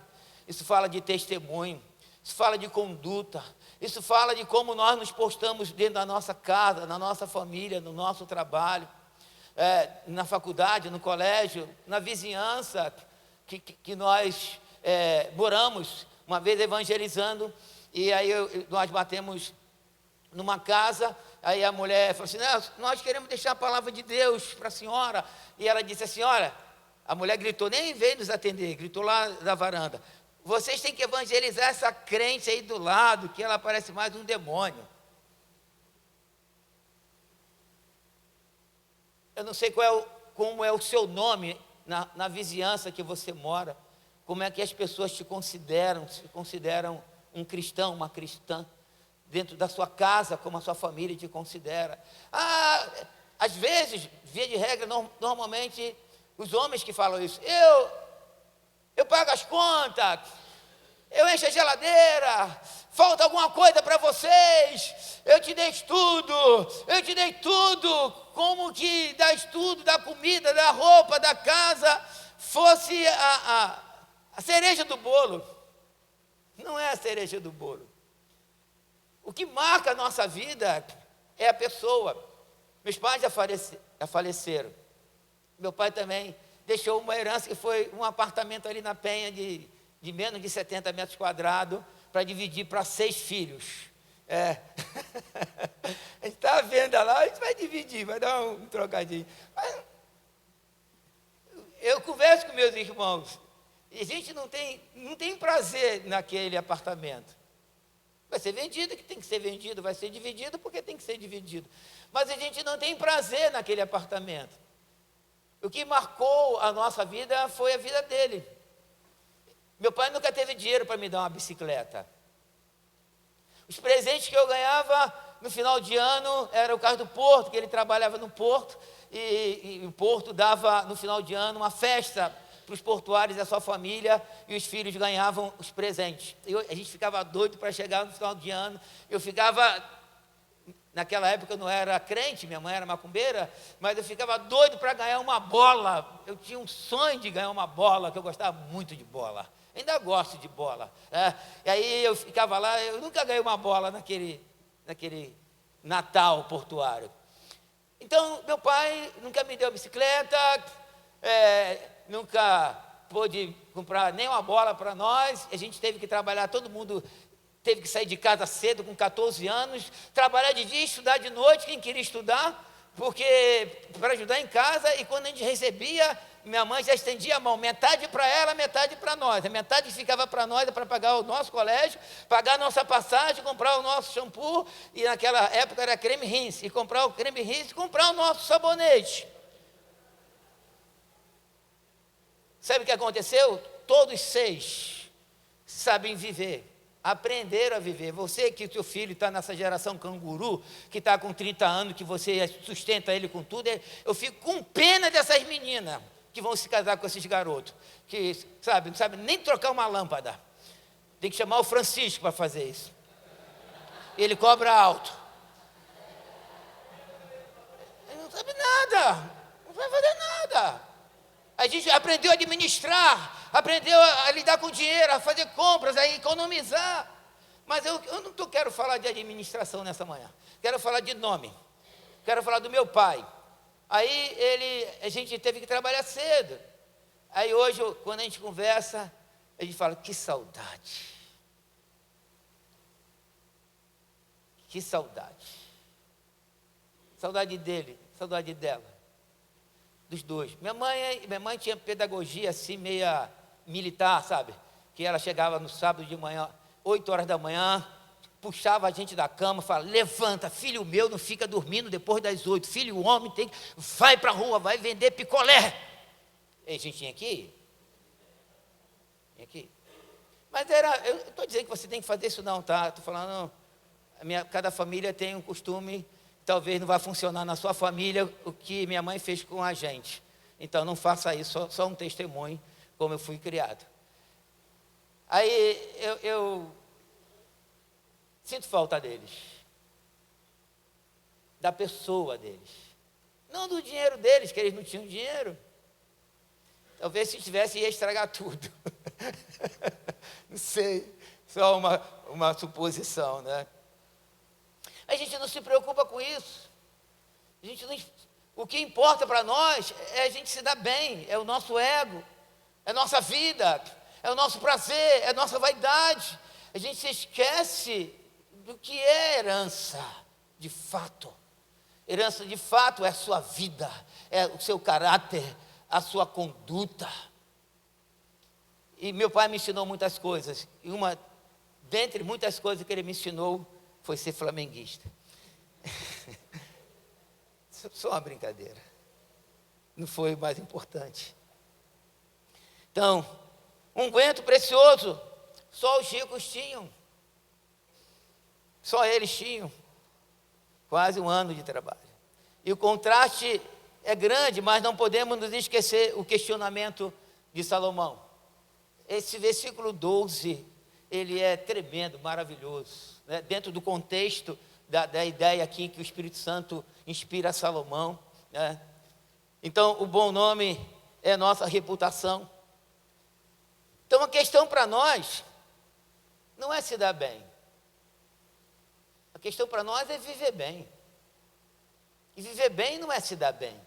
isso fala de testemunho, isso fala de conduta, isso fala de como nós nos postamos dentro da nossa casa, na nossa família, no nosso trabalho, na faculdade, no colégio, na vizinhança que nós moramos. Uma vez evangelizando, e aí nós batemos numa casa, aí a mulher falou assim, nós queremos deixar a palavra de Deus para a senhora. E ela disse assim, olha, a mulher gritou, nem veio nos atender, gritou lá da varanda, vocês têm que evangelizar essa crente aí do lado, que ela parece mais um demônio. Eu não sei como é o seu nome na vizinhança que você mora, como é que as pessoas se consideram um cristão, uma cristã, dentro da sua casa, como a sua família te considera. Às vezes, via de regra, normalmente, os homens que falam isso, eu pago as contas, eu encho a geladeira, falta alguma coisa para vocês, eu te dei tudo, como que das tudo, da comida, da roupa, da casa, fosse a cereja do bolo. Não é a cereja do bolo. O que marca a nossa vida é a pessoa. Meus pais já faleceram. Meu pai também deixou uma herança que foi um apartamento ali na Penha de menos de 70 metros quadrados para dividir para 6 filhos. A gente está à venda lá, a gente vai dividir, vai dar um trocadinho. Mas eu converso com meus irmãos, e a gente não tem prazer naquele apartamento. Vai ser vendido, que tem que ser vendido, vai ser dividido, porque tem que ser dividido. Mas a gente não tem prazer naquele apartamento. O que marcou a nossa vida foi a vida dele. Meu pai nunca teve dinheiro para me dar uma bicicleta. Os presentes que eu ganhava no final de ano era o carro do porto, que ele trabalhava no porto, e o porto dava no final de ano uma festa para os portuários e a sua família, e os filhos ganhavam os presentes. A gente ficava doido para chegar no final de ano. Naquela época eu não era crente, minha mãe era macumbeira, mas eu ficava doido para ganhar uma bola. Eu tinha um sonho de ganhar uma bola, que eu gostava muito de bola. Ainda gosto de bola. E aí eu ficava lá, eu nunca ganhei uma bola naquele Natal portuário. Então, meu pai nunca me deu bicicleta, nunca pôde comprar nem uma bola para nós. A gente teve que trabalhar, todo mundo teve que sair de casa cedo, com 14 anos, trabalhar de dia, estudar de noite, quem queria estudar, porque para ajudar em casa. E quando a gente recebia, minha mãe já estendia a mão, metade para ela, metade para nós. A metade que ficava para nós para pagar o nosso colégio, pagar a nossa passagem, comprar o nosso shampoo, e naquela época era creme rinse, e comprar o creme rinse, e comprar o nosso sabonete. Sabe o que aconteceu? Todos 6 sabem viver, aprenderam a viver. Você que o seu filho está nessa geração canguru, que está com 30 anos, que você sustenta ele com tudo, eu fico com pena dessas meninas que vão se casar com esses garotos, que não sabe nem trocar uma lâmpada. Tem que chamar o Francisco para fazer isso. Ele cobra alto. Ele não sabe nada, não vai fazer nada. A gente aprendeu a administrar, aprendeu a lidar com dinheiro, a fazer compras, a economizar. Mas eu não quero falar de administração nessa manhã. Quero falar de nome. Quero falar do meu pai. Aí a gente teve que trabalhar cedo. Aí hoje, quando a gente conversa, a gente fala, que saudade. Que saudade. saudade dele, saudade dela, dos dois. Minha mãe tinha pedagogia assim, meia militar, sabe? Que ela chegava no sábado de manhã, 8 horas da manhã, puxava a gente da cama, falava: levanta, filho meu, não fica dormindo depois das 8, filho, o homem vai para a rua, vai vender picolé. E a gente tinha que ir. Mas eu não estou dizendo que você tem que fazer isso não, tá? Estou falando, cada família tem um costume, talvez não vai funcionar na sua família o que minha mãe fez com a gente. Então não faça isso, só um testemunho, como eu fui criado. Aí eu sinto falta deles, da pessoa deles, não do dinheiro deles, que eles não tinham dinheiro. Talvez se tivesse ia estragar tudo. Não sei, só uma suposição, né? A gente não se preocupa com isso. O que importa para nós é a gente se dar bem, é o nosso ego, é a nossa vida, é o nosso prazer, é a nossa vaidade. A gente se esquece do que é herança, de fato. Herança, de fato, é a sua vida, é o seu caráter, a sua conduta. E meu pai me ensinou muitas coisas, e dentre muitas coisas que ele me ensinou, foi ser flamenguista. Só uma brincadeira, não foi o mais importante. Então, um unguento precioso, só os ricos tinham, só eles tinham, quase 1 ano de trabalho. E o contraste é grande, mas não podemos nos esquecer o questionamento de Salomão. Esse versículo 12, ele é tremendo, maravilhoso, né? Dentro do contexto da ideia aqui que o Espírito Santo inspira a Salomão, né? Então, o bom nome é a nossa reputação. Então, a questão para nós não é se dar bem. A questão para nós é viver bem. E viver bem não é se dar bem.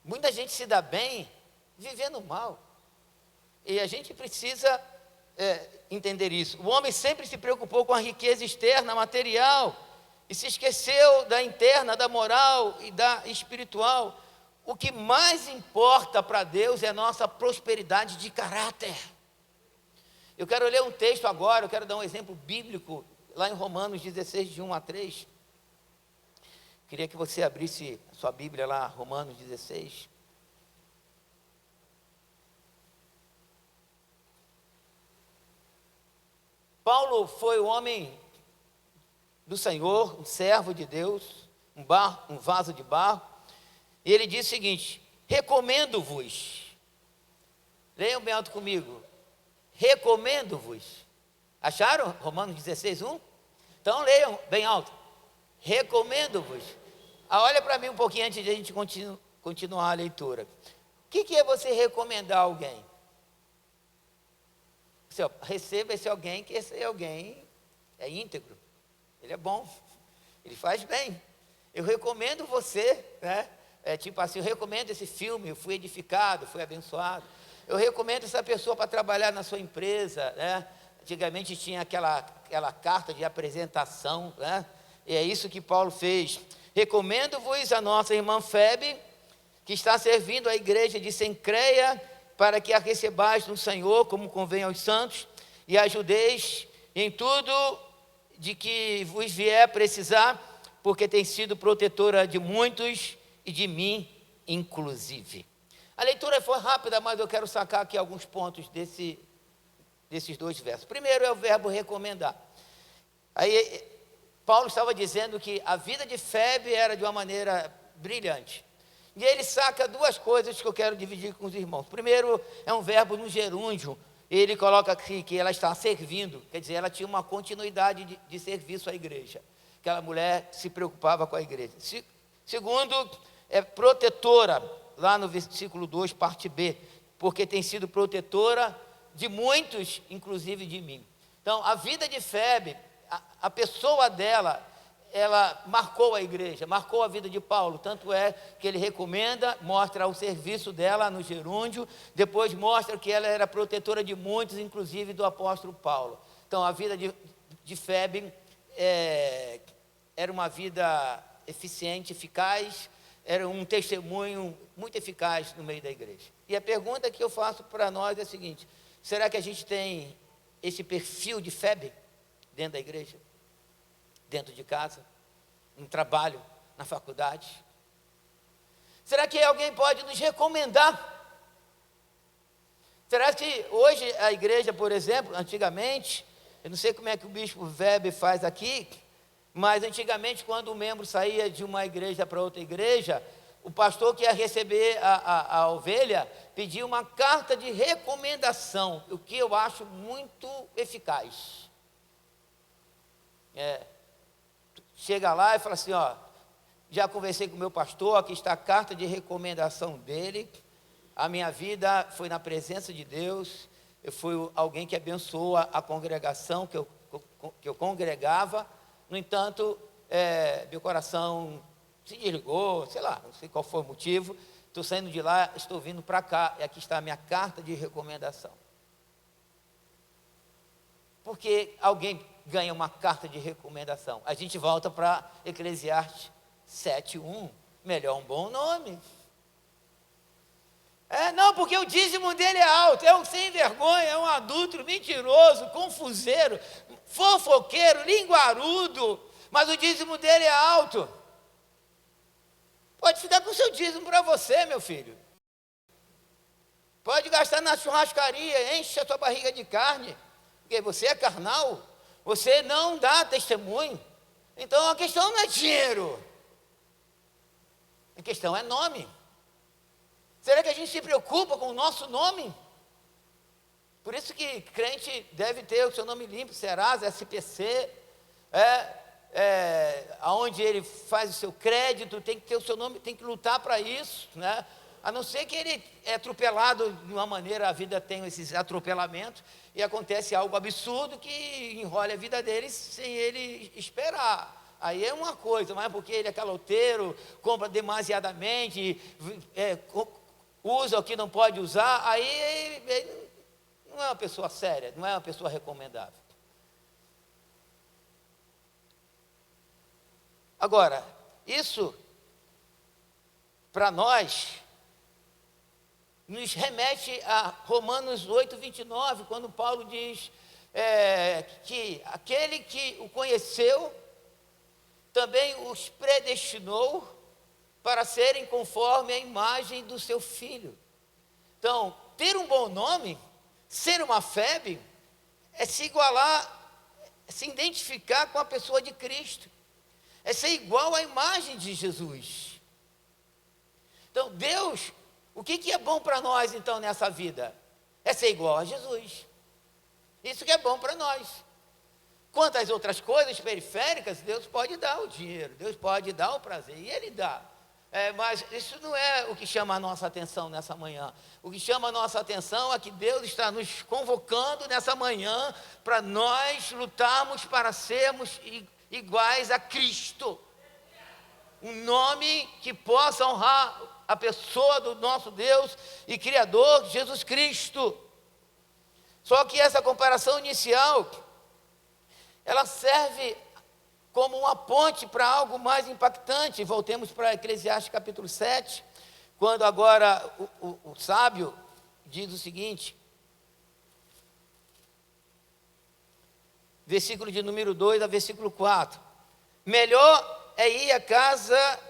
Muita gente se dá bem vivendo mal. E a gente precisa entender isso. O homem sempre se preocupou com a riqueza externa, material, e se esqueceu da interna, da moral e da espiritual. O que mais importa para Deus é a nossa prosperidade de caráter. Eu quero ler um texto agora, eu quero dar um exemplo bíblico, lá em Romanos 16, de 1 a 3. Queria que você abrisse a sua Bíblia lá, Romanos 16. Paulo foi o homem do Senhor, um servo de Deus, um vaso de barro, e ele diz o seguinte: recomendo-vos, leiam bem alto comigo, recomendo-vos. Acharam? Romanos 16, 1? Então leiam bem alto, recomendo-vos. Olha para mim um pouquinho antes de a gente continuar a leitura. O que é você recomendar a alguém? Receba esse alguém, que esse alguém é íntegro, ele é bom, ele faz bem. Eu recomendo você, né? Tipo assim, eu recomendo esse filme, eu fui edificado, fui abençoado. Eu recomendo essa pessoa para trabalhar na sua empresa, né? Antigamente tinha aquela carta de apresentação, né? E é isso que Paulo fez. Recomendo-vos a nossa irmã Febe, que está servindo a igreja de Cencreia, para que a recebais no Senhor, como convém aos santos, e ajudeis em tudo de que vos vier precisar, porque tem sido protetora de muitos e de mim, inclusive. A leitura foi rápida, mas eu quero sacar aqui alguns pontos desses 2 versos. Primeiro é o verbo recomendar. Aí, Paulo estava dizendo que a vida de Febe era de uma maneira brilhante. E ele saca 2 coisas que eu quero dividir com os irmãos. Primeiro, é um verbo no gerúndio. Ele coloca aqui que ela está servindo, quer dizer, ela tinha uma continuidade de serviço à igreja. Aquela mulher se preocupava com a igreja. Segundo, é protetora, lá no versículo 2, parte B, porque tem sido protetora de muitos, inclusive de mim. Então, a vida de Febe, a pessoa dela, ela marcou a igreja, marcou a vida de Paulo, tanto é que ele recomenda, mostra o serviço dela no gerúndio, depois mostra que ela era protetora de muitos, inclusive do apóstolo Paulo. Então a vida de Febe era uma vida eficiente, eficaz, era um testemunho muito eficaz no meio da igreja. E a pergunta que eu faço para nós é a seguinte: será que a gente tem esse perfil de febre dentro da igreja, dentro de casa, no trabalho, na faculdade? Será que alguém pode nos recomendar? Será que hoje a igreja, por exemplo, antigamente, eu não sei como é que o bispo Weber faz aqui, mas antigamente, quando o membro saía de uma igreja para outra igreja, o pastor que ia receber a ovelha pedia uma carta de recomendação, o que eu acho muito eficaz. Chega lá e fala assim: ó, já conversei com o meu pastor, aqui está a carta de recomendação dele. A minha vida foi na presença de Deus, eu fui alguém que abençoou a congregação que eu congregava. No entanto, meu coração se desligou, sei lá, não sei qual foi o motivo. Estou saindo de lá, estou vindo para cá, e aqui está a minha carta de recomendação. Por que alguém ganha uma carta de recomendação? A gente volta para Eclesiastes 7:1, melhor um bom nome. Não, porque o dízimo dele é alto, é um sem vergonha, é um adúltero, mentiroso, confuseiro, fofoqueiro, linguarudo, mas o dízimo dele é alto. Pode ficar com o seu dízimo para você, meu filho. Pode gastar na churrascaria, enche a sua barriga de carne, porque você é carnal, você não dá testemunho. Então a questão não é dinheiro, a questão é nome. Será que a gente se preocupa com o nosso nome? Por isso que crente deve ter o seu nome limpo, Serasa, SPC, aonde ele faz o seu crédito, tem que ter o seu nome, tem que lutar para isso, né? A não ser que ele é atropelado de uma maneira, a vida tem esses atropelamentos, e acontece algo absurdo que enrola a vida dele sem ele esperar. Aí é uma coisa, mas porque ele é caloteiro, compra demasiadamente, usa o que não pode usar, aí ele não é uma pessoa séria, não é uma pessoa recomendável. Agora, isso, para nós, nos remete a Romanos 8:29, quando Paulo diz que aquele que o conheceu, também os predestinou para serem conforme a imagem do seu Filho. Então, ter um bom nome, ser uma febre, é se igualar, é se identificar com a pessoa de Cristo, é ser igual à imagem de Jesus. Então, Deus, o que é bom para nós então nessa vida? É ser igual a Jesus. Isso que é bom para nós. Quanto às outras coisas periféricas, Deus pode dar o dinheiro, Deus pode dar o prazer, e Ele dá. Mas isso não é o que chama a nossa atenção nessa manhã. O que chama a nossa atenção é que Deus está nos convocando nessa manhã para nós lutarmos para sermos iguais a Cristo. Um nome que possa honrar a pessoa do nosso Deus e Criador, Jesus Cristo. Só que essa comparação inicial, ela serve como uma ponte para algo mais impactante. Voltemos para Eclesiastes capítulo 7, quando agora o sábio diz o seguinte, versículo de número 2 a versículo 4: melhor é ir à casa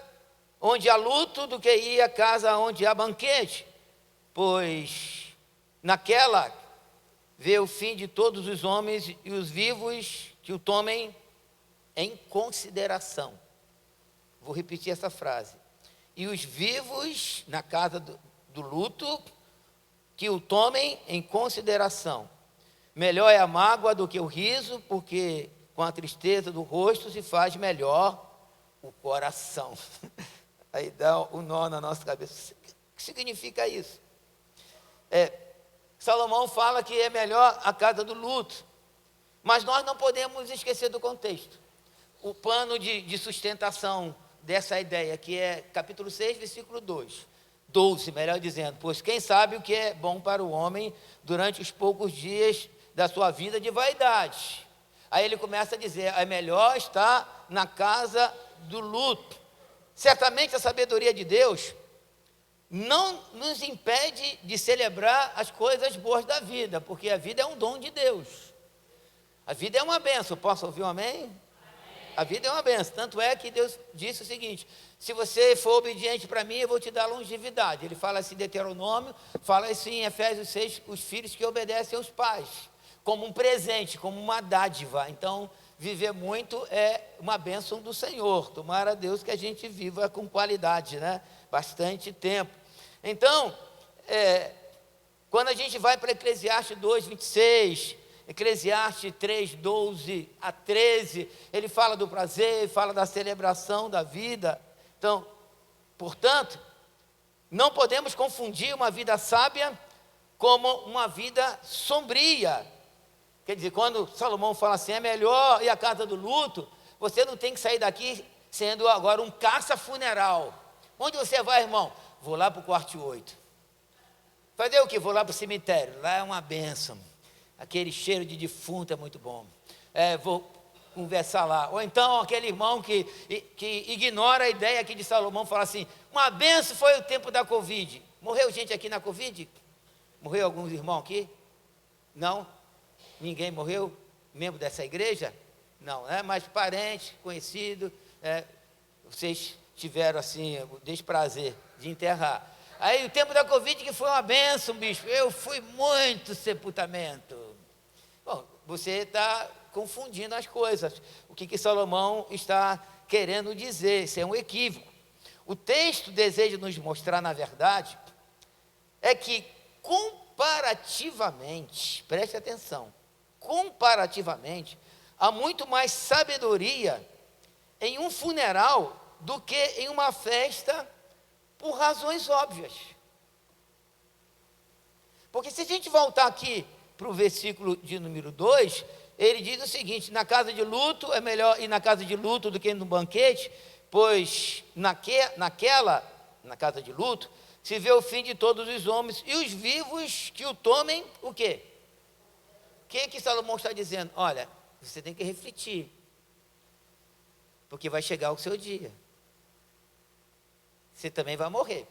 onde há luto do que ir à casa onde há banquete, pois naquela vê o fim de todos os homens, e os vivos que o tomem em consideração. Vou repetir essa frase. E os vivos na casa do luto, que o tomem em consideração. Melhor é a mágoa do que o riso, porque com a tristeza do rosto se faz melhor o coração. Aí dá um nó na nossa cabeça. O que significa isso? Salomão fala que é melhor a casa do luto, mas nós não podemos esquecer do contexto. O plano de sustentação dessa ideia, que é capítulo 6, versículo 12, melhor dizendo: pois quem sabe o que é bom para o homem durante os poucos dias da sua vida de vaidade. Aí ele começa a dizer: é melhor estar na casa do luto. certamente a sabedoria de Deus não nos impede de celebrar as coisas boas da vida, porque a vida é um dom de Deus. A vida é uma bênção. Posso ouvir um amém? A vida é uma bênção, tanto é que Deus disse o seguinte: se você for obediente para mim, eu vou te dar longevidade. Ele fala assim em Deuteronômio, fala assim em Efésios 6, os filhos que obedecem aos pais, como um presente, como uma dádiva. Então, viver muito é uma bênção do Senhor. Tomara a Deus que a gente viva com qualidade, né? Bastante tempo. Então, quando a gente vai para Eclesiastes 2, 26... Eclesiastes 3, 12 a 13, ele fala do prazer, fala da celebração da vida. Então, portanto, não podemos confundir uma vida sábia como uma vida sombria. Quer dizer, quando Salomão fala assim, é melhor ir à casa do luto, você não tem que sair daqui sendo agora um caça-funeral. Onde você vai, irmão? Vou lá para o quarto 8. Fazer o quê? Vou lá para o cemitério, lá é uma bênção. Aquele cheiro de defunto é muito bom. Vou conversar lá. Ou então aquele irmão que ignora a ideia aqui de Salomão, fala assim, uma benção foi o tempo da Covid. Morreu gente aqui na Covid? Morreu alguns irmãos aqui? Não? Ninguém morreu? Membro dessa igreja? Não, né? Mas parente, conhecido, vocês tiveram assim o desprazer de enterrar. Aí o tempo da Covid que foi uma benção, bispo. Eu fui muito sepultamento. Bom, você está confundindo as coisas. O que Salomão está querendo dizer? Isso é um equívoco. O texto deseja nos mostrar, na verdade, é que comparativamente, preste atenção, comparativamente, há muito mais sabedoria em um funeral do que em uma festa, por razões óbvias. Porque se a gente voltar aqui para o versículo de número 2, ele diz o seguinte: na casa de luto é melhor ir na casa de luto do que no banquete, pois na casa de luto se vê o fim de todos os homens, e os vivos que o tomem, o quê? O que Salomão está dizendo? Olha, você tem que refletir, porque vai chegar o seu dia. Você também vai morrer.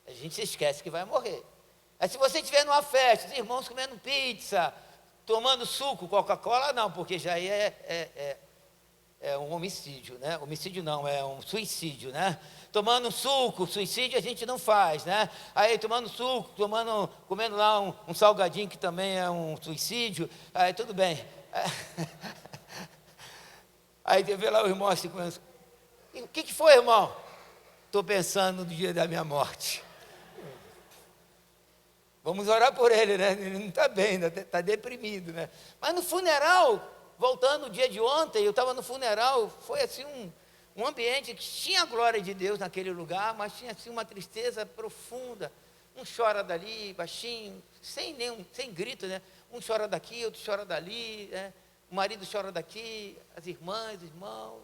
A gente se esquece que vai morrer. Aí se você estiver numa festa, os irmãos comendo pizza, tomando suco, Coca-Cola, não, porque já é um homicídio, né? Homicídio não, é um suicídio, né? Tomando suco, suicídio a gente não faz, né? Aí tomando suco, comendo lá um salgadinho que também é um suicídio, aí tudo bem. Aí vê lá o irmão assim comendo. O que foi, irmão? Estou pensando no dia da minha morte. Vamos orar por ele, né? Ele não está bem, está deprimido, né? Mas no funeral, voltando no dia de ontem, eu estava no funeral, foi assim um ambiente que tinha a glória de Deus naquele lugar, mas tinha assim uma tristeza profunda. Um chora dali, baixinho, sem grito, né? Um chora daqui, outro chora dali, né? O marido chora daqui, as irmãs, os irmãos,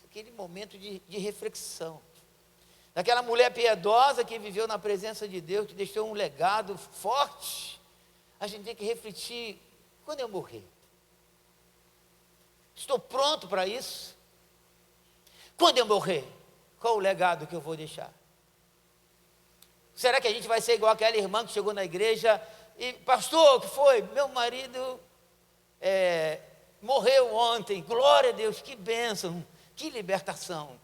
aquele momento de reflexão. Daquela mulher piedosa que viveu na presença de Deus, que deixou um legado forte. A gente tem que refletir: quando eu morrer, estou pronto para isso? Quando eu morrer, qual o legado que eu vou deixar? Será que a gente vai ser igual aquela irmã que chegou na igreja e, pastor, o que foi? Meu marido morreu ontem, glória a Deus, que bênção, que libertação.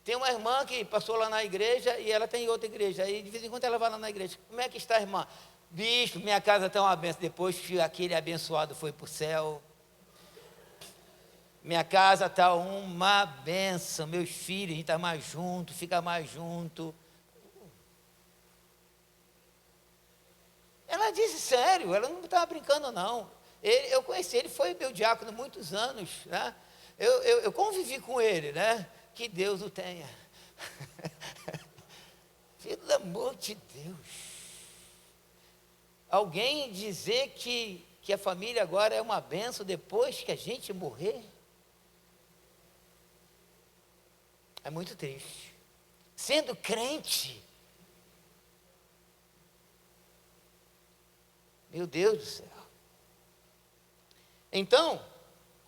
Tem uma irmã que passou lá na igreja e ela tem outra igreja. Aí de vez em quando ela vai lá na igreja. Como é que está, irmã? Bispo, minha casa está uma benção. Depois que aquele abençoado foi para o céu, minha casa está uma benção. Meus filhos, a gente está mais junto, fica mais junto. Ela disse sério, ela não estava brincando não. Eu conheci ele, foi meu diácono há muitos anos, né? Eu convivi com ele, né? Que Deus o tenha. Pelo amor de Deus. Alguém dizer que a família agora é uma bênção depois que a gente morrer, é muito triste. Sendo crente, meu Deus do céu. Então,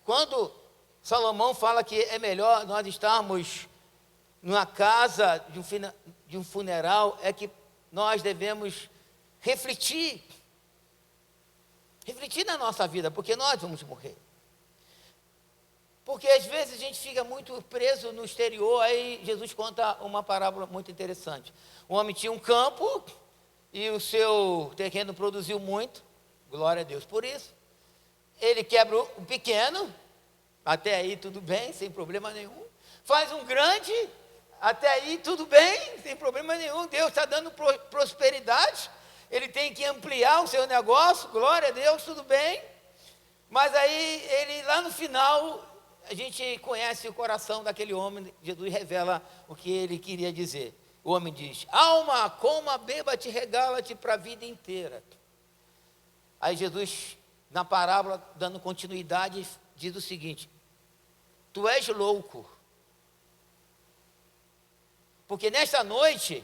quando Salomão fala que é melhor nós estarmos numa casa de um funeral, é que nós devemos refletir na nossa vida, porque nós vamos morrer. Porque às vezes a gente fica muito preso no exterior. Aí Jesus conta uma parábola muito interessante. Um homem tinha um campo e o seu terreno produziu muito, glória a Deus por isso. Ele quebra o pequeno, até aí tudo bem, sem problema nenhum. Faz um grande, até aí tudo bem, sem problema nenhum. Deus está dando prosperidade, ele tem que ampliar o seu negócio, glória a Deus, tudo bem. Mas aí ele lá no final, a gente conhece o coração daquele homem. Jesus revela o que ele queria dizer. O homem diz: alma, coma, beba, te regala-te para a vida inteira. Aí Jesus, na parábola, dando continuidade, diz o seguinte: tu és louco, porque nesta noite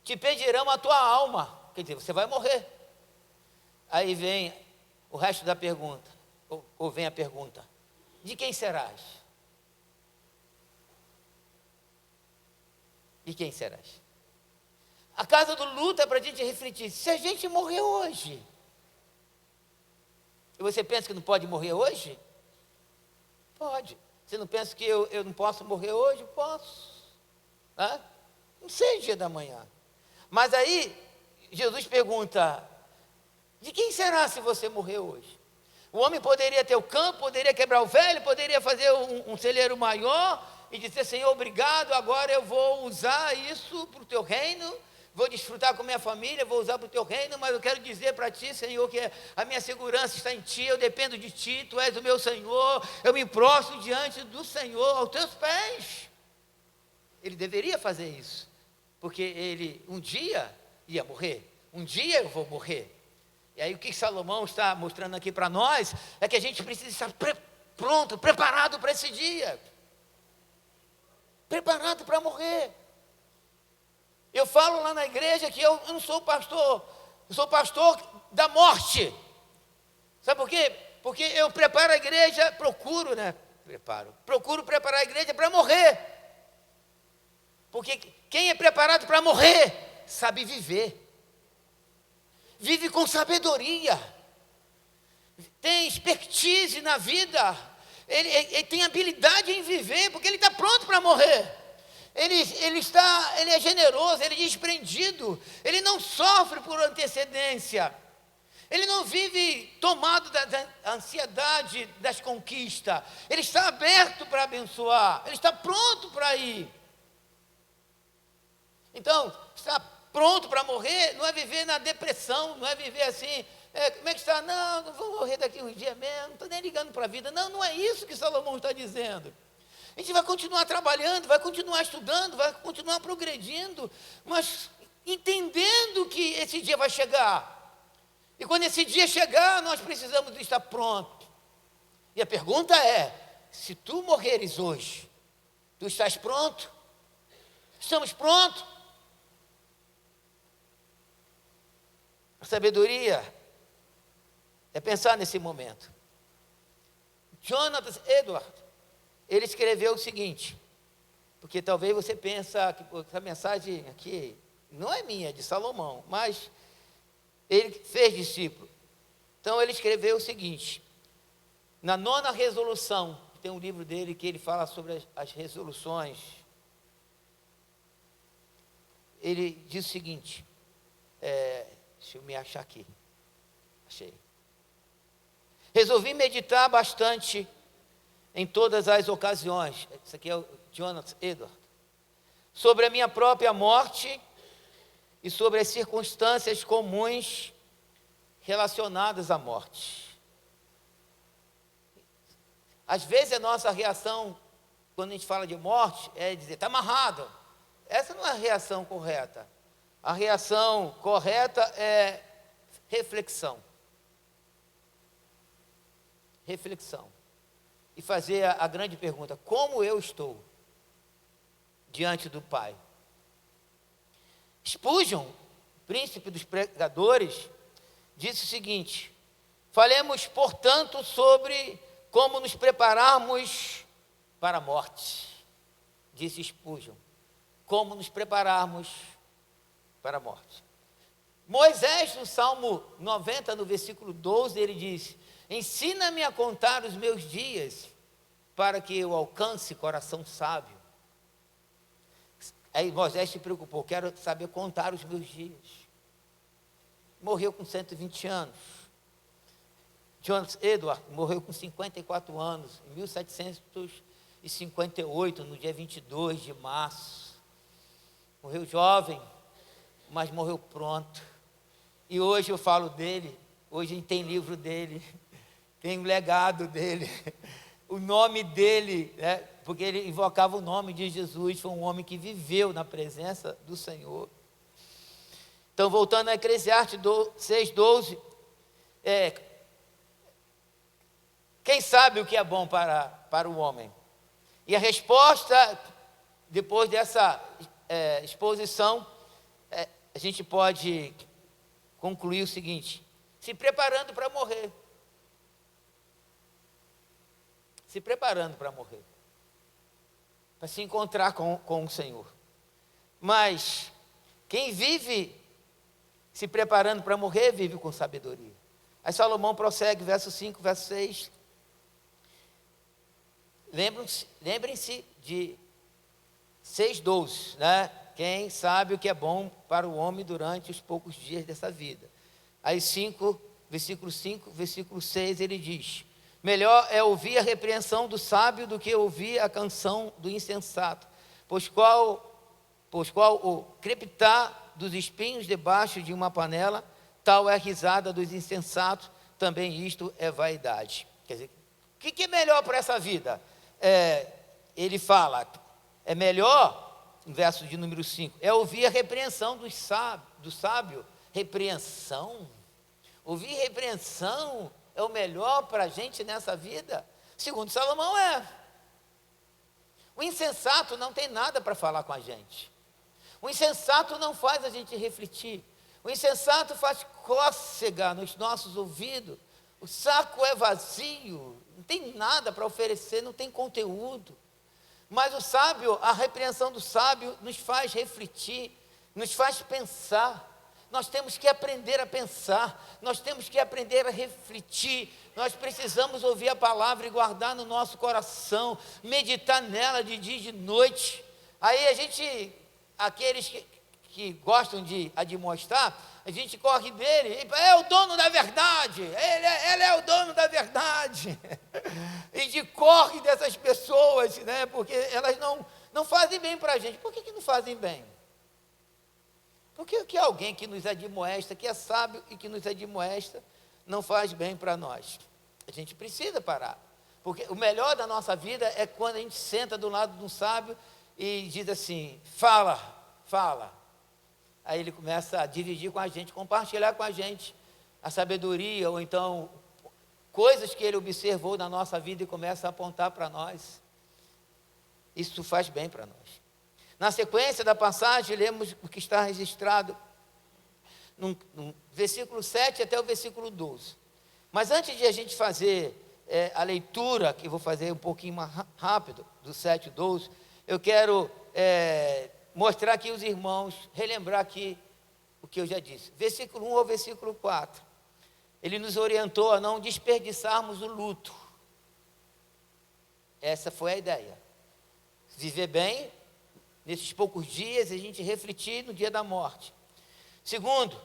te pedirão a tua alma, quer dizer, você vai morrer. Aí vem o resto da pergunta, ou vem a pergunta: de quem serás? De quem serás? A casa do luto é para a gente refletir. Se a gente morrer hoje, e você pensa que não pode morrer hoje? Pode. Você não pensa que eu não posso morrer hoje? Posso. Não sei o dia da manhã. Mas aí, Jesus pergunta: de quem será se você morrer hoje? O homem poderia ter o campo, poderia quebrar o velho, poderia fazer um celeiro maior e dizer: Senhor, obrigado, agora eu vou usar isso para o teu reino, vou desfrutar com minha família, vou usar para o teu reino, mas eu quero dizer para ti, Senhor, que a minha segurança está em ti, eu dependo de ti, tu és o meu Senhor, eu me prostro diante do Senhor, aos teus pés. Ele deveria fazer isso, porque ele um dia ia morrer, um dia eu vou morrer. E aí o que Salomão está mostrando aqui para nós é que a gente precisa estar pronto, preparado para esse dia, preparado para morrer. Eu falo lá na igreja que eu não sou pastor, eu sou pastor da morte. Sabe por quê? Porque eu preparo a igreja, procuro preparar a igreja para morrer. Porque quem é preparado para morrer, sabe viver. Vive com sabedoria, tem expertise na vida, ele tem habilidade em viver, porque ele está pronto para morrer. Ele é generoso, ele é desprendido, ele não sofre por antecedência, ele não vive tomado da ansiedade das conquistas, ele está aberto para abençoar, ele está pronto para ir. Então, está pronto para morrer não é viver na depressão, não é viver assim, como é que está? Não vou morrer daqui uns dias mesmo, não estou nem ligando para a vida. Não é isso que Salomão está dizendo. A gente vai continuar trabalhando, vai continuar estudando, vai continuar progredindo, mas entendendo que esse dia vai chegar. E quando esse dia chegar, nós precisamos estar prontos. E a pergunta é: se tu morreres hoje, tu estás pronto? Estamos prontos? A sabedoria é pensar nesse momento. Jonathan Edwards, ele escreveu o seguinte, porque talvez você pense que essa mensagem aqui não é minha, é de Salomão, mas ele fez discípulo. Então ele escreveu o seguinte: na 9ª resolução, tem um livro dele que ele fala sobre as resoluções, ele diz o seguinte, deixa eu me achar aqui, achei. Resolvi meditar bastante em todas as ocasiões, isso aqui é o Jonathan Edwards, sobre a minha própria morte e sobre as circunstâncias comuns relacionadas à morte. Às vezes a nossa reação, quando a gente fala de morte, é dizer: está amarrado. Essa não é a reação correta. A reação correta é reflexão. Reflexão. E fazer a grande pergunta: como eu estou diante do Pai? Spurgeon, príncipe dos pregadores, disse o seguinte: falemos, portanto, sobre como nos prepararmos para a morte, disse Spurgeon, como nos prepararmos para a morte. Moisés, no Salmo 90, no versículo 12, ele diz: ensina-me a contar os meus dias, para que eu alcance coração sábio. Aí Moisés se preocupou: quero saber contar os meus dias. Morreu com 120 anos. John Edward morreu com 54 anos, em 1758, no dia 22 de março. Morreu jovem, mas morreu pronto. E hoje eu falo dele, hoje tem livro dele, tem o legado dele, o nome dele, né? Porque ele invocava o nome de Jesus, foi um homem que viveu na presença do Senhor. Então, voltando a Eclesiastes 6:12, quem sabe o que é bom para o homem? E a resposta, depois dessa exposição, a gente pode concluir o seguinte: se preparando para morrer. Se preparando para morrer. Para se encontrar com o Senhor. Mas quem vive se preparando para morrer, vive com sabedoria. Aí Salomão prossegue, verso 5, verso 6. Lembrem-se de 6:12, né? Quem sabe o que é bom para o homem durante os poucos dias dessa vida. Aí versículo 5, versículo 6, ele diz: melhor é ouvir a repreensão do sábio do que ouvir a canção do insensato, pois qual o crepitar dos espinhos debaixo de uma panela, tal é a risada dos insensatos, também isto é vaidade. Quer dizer, o que é melhor para essa vida? Ele fala, é melhor, no verso de número 5, é ouvir a repreensão do sábio. Repreensão? Ouvir repreensão é o melhor para a gente nessa vida? Segundo Salomão, é. O insensato não tem nada para falar com a gente. O insensato não faz a gente refletir. O insensato faz cócega nos nossos ouvidos. O saco é vazio, não tem nada para oferecer, não tem conteúdo. Mas o sábio, a repreensão do sábio nos faz refletir, nos faz pensar. Nós temos que aprender a pensar, nós temos que aprender a refletir, nós precisamos ouvir a palavra e guardar no nosso coração, meditar nela de dia e de noite. Aí a gente, aqueles que gostam de admoestar, a gente corre dele, é o dono da verdade, ele é o dono da verdade. A gente corre dessas pessoas, né, porque elas não fazem bem para a gente. Por que não fazem bem? Porque que alguém que nos admoesta, que é sábio e que nos admoesta, não faz bem para nós? A gente precisa parar. Porque o melhor da nossa vida é quando a gente senta do lado de um sábio e diz assim, fala. Aí ele começa a dividir com a gente, compartilhar com a gente a sabedoria, ou então coisas que ele observou na nossa vida e começa a apontar para nós. Isso faz bem para nós. Na sequência da passagem, lemos o que está registrado no versículo 7 até o versículo 12. Mas antes de a gente fazer a leitura, que eu vou fazer um pouquinho mais rápido, do 7 ao 12, eu quero mostrar aqui os irmãos, relembrar aqui o que eu já disse. Versículo 1 ao versículo 4. Ele nos orientou a não desperdiçarmos o luto. Essa foi a ideia. Viver bem nesses poucos dias, a gente refletir no dia da morte. Segundo,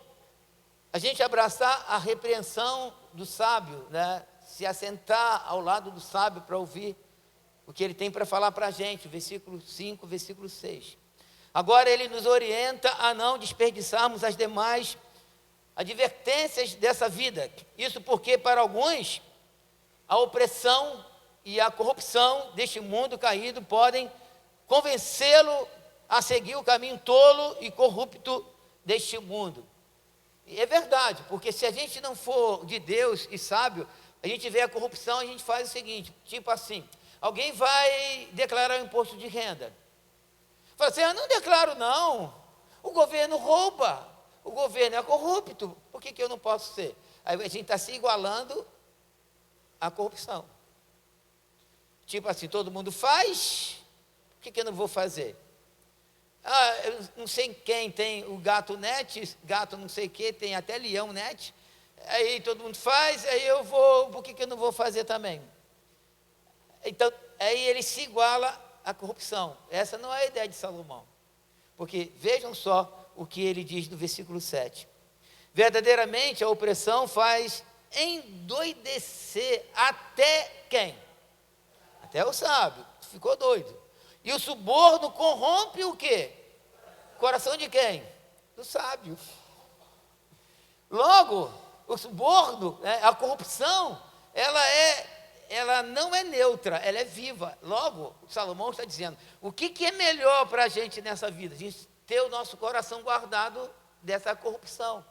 a gente abraçar a repreensão do sábio, né? Se assentar ao lado do sábio para ouvir o que ele tem para falar para a gente, versículo 5, versículo 6. Agora ele nos orienta a não desperdiçarmos as demais advertências dessa vida. Isso porque para alguns a opressão e a corrupção deste mundo caído podem convencê-lo a seguir o caminho tolo e corrupto deste mundo. E é verdade, porque se a gente não for de Deus e sábio, a gente vê a corrupção, a gente faz o seguinte, tipo assim, alguém vai declarar o imposto de renda. Fala assim, eu não declaro não, o governo rouba, o governo é corrupto, por que eu não posso ser? Aí a gente está se igualando à corrupção. Tipo assim, todo mundo faz, por que eu não vou fazer? Eu não sei quem tem o gato net, gato não sei o que, tem até leão net, aí todo mundo faz, aí eu vou, por que eu não vou fazer também? Então, aí ele se iguala à corrupção. Essa não é a ideia de Salomão. Porque vejam só o que ele diz no versículo 7. Verdadeiramente a opressão faz endoidecer até quem? Até o sábio, ficou doido. E o suborno corrompe o quê? Coração de quem? Do sábio. Logo, o suborno, a corrupção, ela não é neutra, ela é viva. Logo, Salomão está dizendo, o que é melhor para a gente nessa vida? A gente ter o nosso coração guardado dessa corrupção.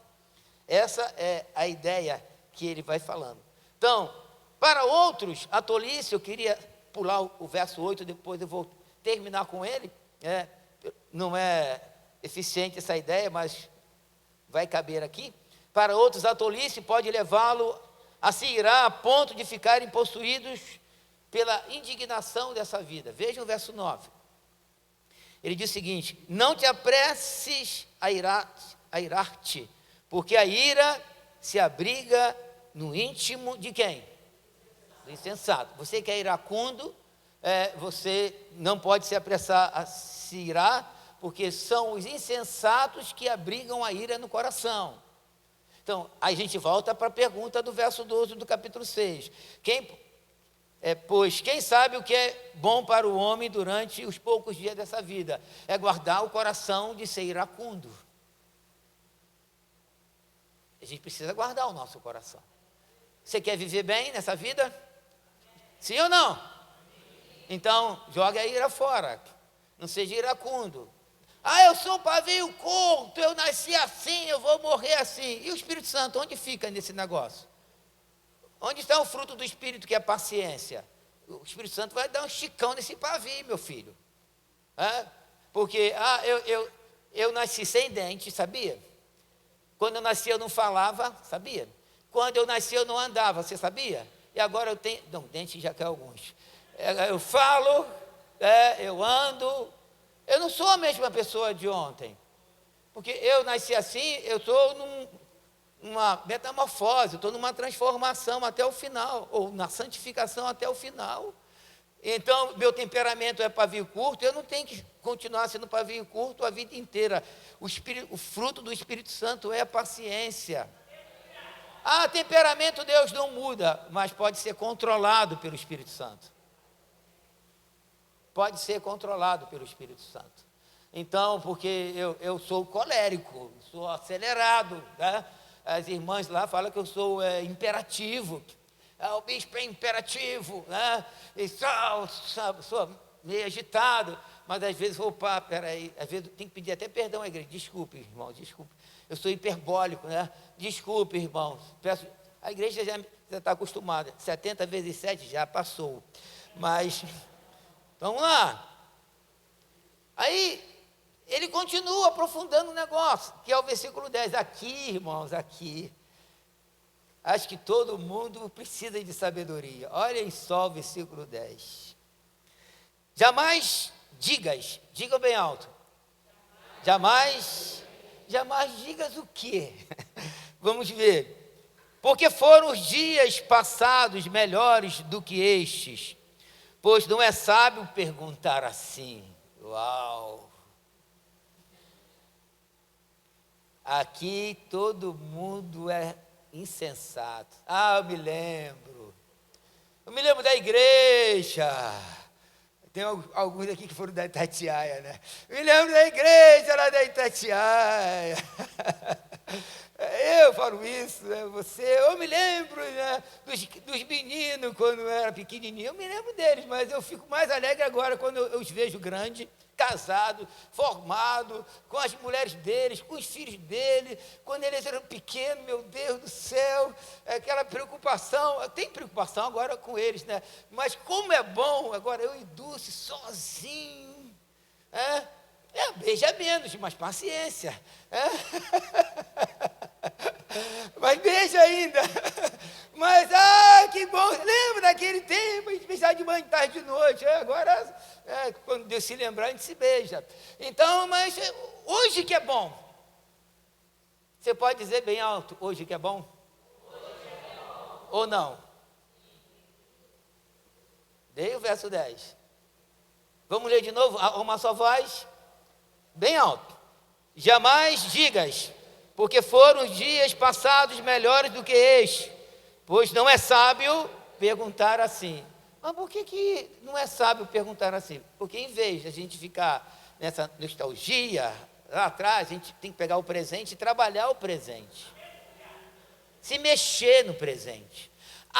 Essa é a ideia que ele vai falando. Então, para outros, a tolice, eu queria pular o verso 8, depois eu vou terminar com ele. Não é eficiente essa ideia, mas vai caber aqui. Para outros, a tolice pode levá-lo a se irar a ponto de ficarem possuídos pela indignação dessa vida. Vejam o verso 9. Ele diz o seguinte: não te apresses a irar-te, porque a ira se abriga no íntimo de quem? Do insensato. Você que é iracundo, você não pode se apressar a se irar, porque são os insensatos que abrigam a ira no coração. Então, aí a gente volta para a pergunta do verso 12 do capítulo 6. Pois quem sabe o que é bom para o homem durante os poucos dias dessa vida? É guardar o coração de ser iracundo. A gente precisa guardar o nosso coração. Você quer viver bem nessa vida? Sim ou não? Então, jogue a ira fora. Não seja iracundo. Eu sou um pavio curto, eu nasci assim, eu vou morrer assim. E o Espírito Santo, onde fica nesse negócio? Onde está o fruto do Espírito, que é a paciência? O Espírito Santo vai dar um esticão nesse pavio, meu filho. Porque, eu nasci sem dente, sabia? Quando eu nasci eu não falava, sabia? Quando eu nasci eu não andava, você sabia? E agora eu tenho, não, dente já cai alguns. Eu falo, eu ando. Eu não sou a mesma pessoa de ontem, porque eu nasci assim, eu estou numa metamorfose, eu estou numa transformação até o final, ou na santificação até o final. Então, meu temperamento é pavio curto, eu não tenho que continuar sendo pavio curto a vida inteira. O fruto do Espírito Santo é a paciência. Temperamento Deus não muda, mas pode ser controlado pelo Espírito Santo. Pode ser controlado pelo Espírito Santo. Então, porque eu sou colérico, sou acelerado, né? As irmãs lá falam que eu sou imperativo. O bispo é imperativo, né? E sou meio agitado, mas às vezes peraí, às vezes tem que pedir até perdão à igreja. Desculpe, irmão, desculpe. Eu sou hiperbólico, né? Desculpe, irmão. Peço, a igreja já está acostumada. 70 vezes 7 já passou. Mas vamos lá. Aí, ele continua aprofundando o negócio, que é o versículo 10. Aqui, irmãos, aqui. Acho que todo mundo precisa de sabedoria. Olhem só o versículo 10. Jamais digam bem alto. Jamais digas o quê? Vamos ver. Porque foram os dias passados melhores do que estes. Pois não é sábio perguntar assim. Uau! Aqui todo mundo é insensato. Eu me lembro. Eu me lembro da igreja. Tem alguns aqui que foram da Itatiaia, né? Eu me lembro da igreja lá da Itatiaia. Eu falo isso, né? Eu me lembro, né, dos meninos quando eu era pequenininho. Eu me lembro deles, mas eu fico mais alegre agora quando eu os vejo grandes, casados, formados, com as mulheres deles, com os filhos deles. Quando eles eram pequenos, meu Deus do céu, aquela preocupação. Tem preocupação agora com eles, né? Mas como é bom agora eu e Dulce sozinho, beija menos, mas paciência. Mas beija ainda. Mas, que bom, lembra daquele tempo, a gente precisava de banho de tarde e de noite, agora, quando Deus se lembrar, a gente se beija. Então, mas hoje que é bom. Você pode dizer bem alto, hoje que é bom? Ou não? Dei o verso 10. Vamos ler de novo, uma só voz, bem alto. Jamais digas, porque foram os dias passados melhores do que este, pois não é sábio perguntar assim. Mas por que não é sábio perguntar assim? Porque em vez de a gente ficar nessa nostalgia, lá atrás, a gente tem que pegar o presente e trabalhar o presente. Se mexer no presente.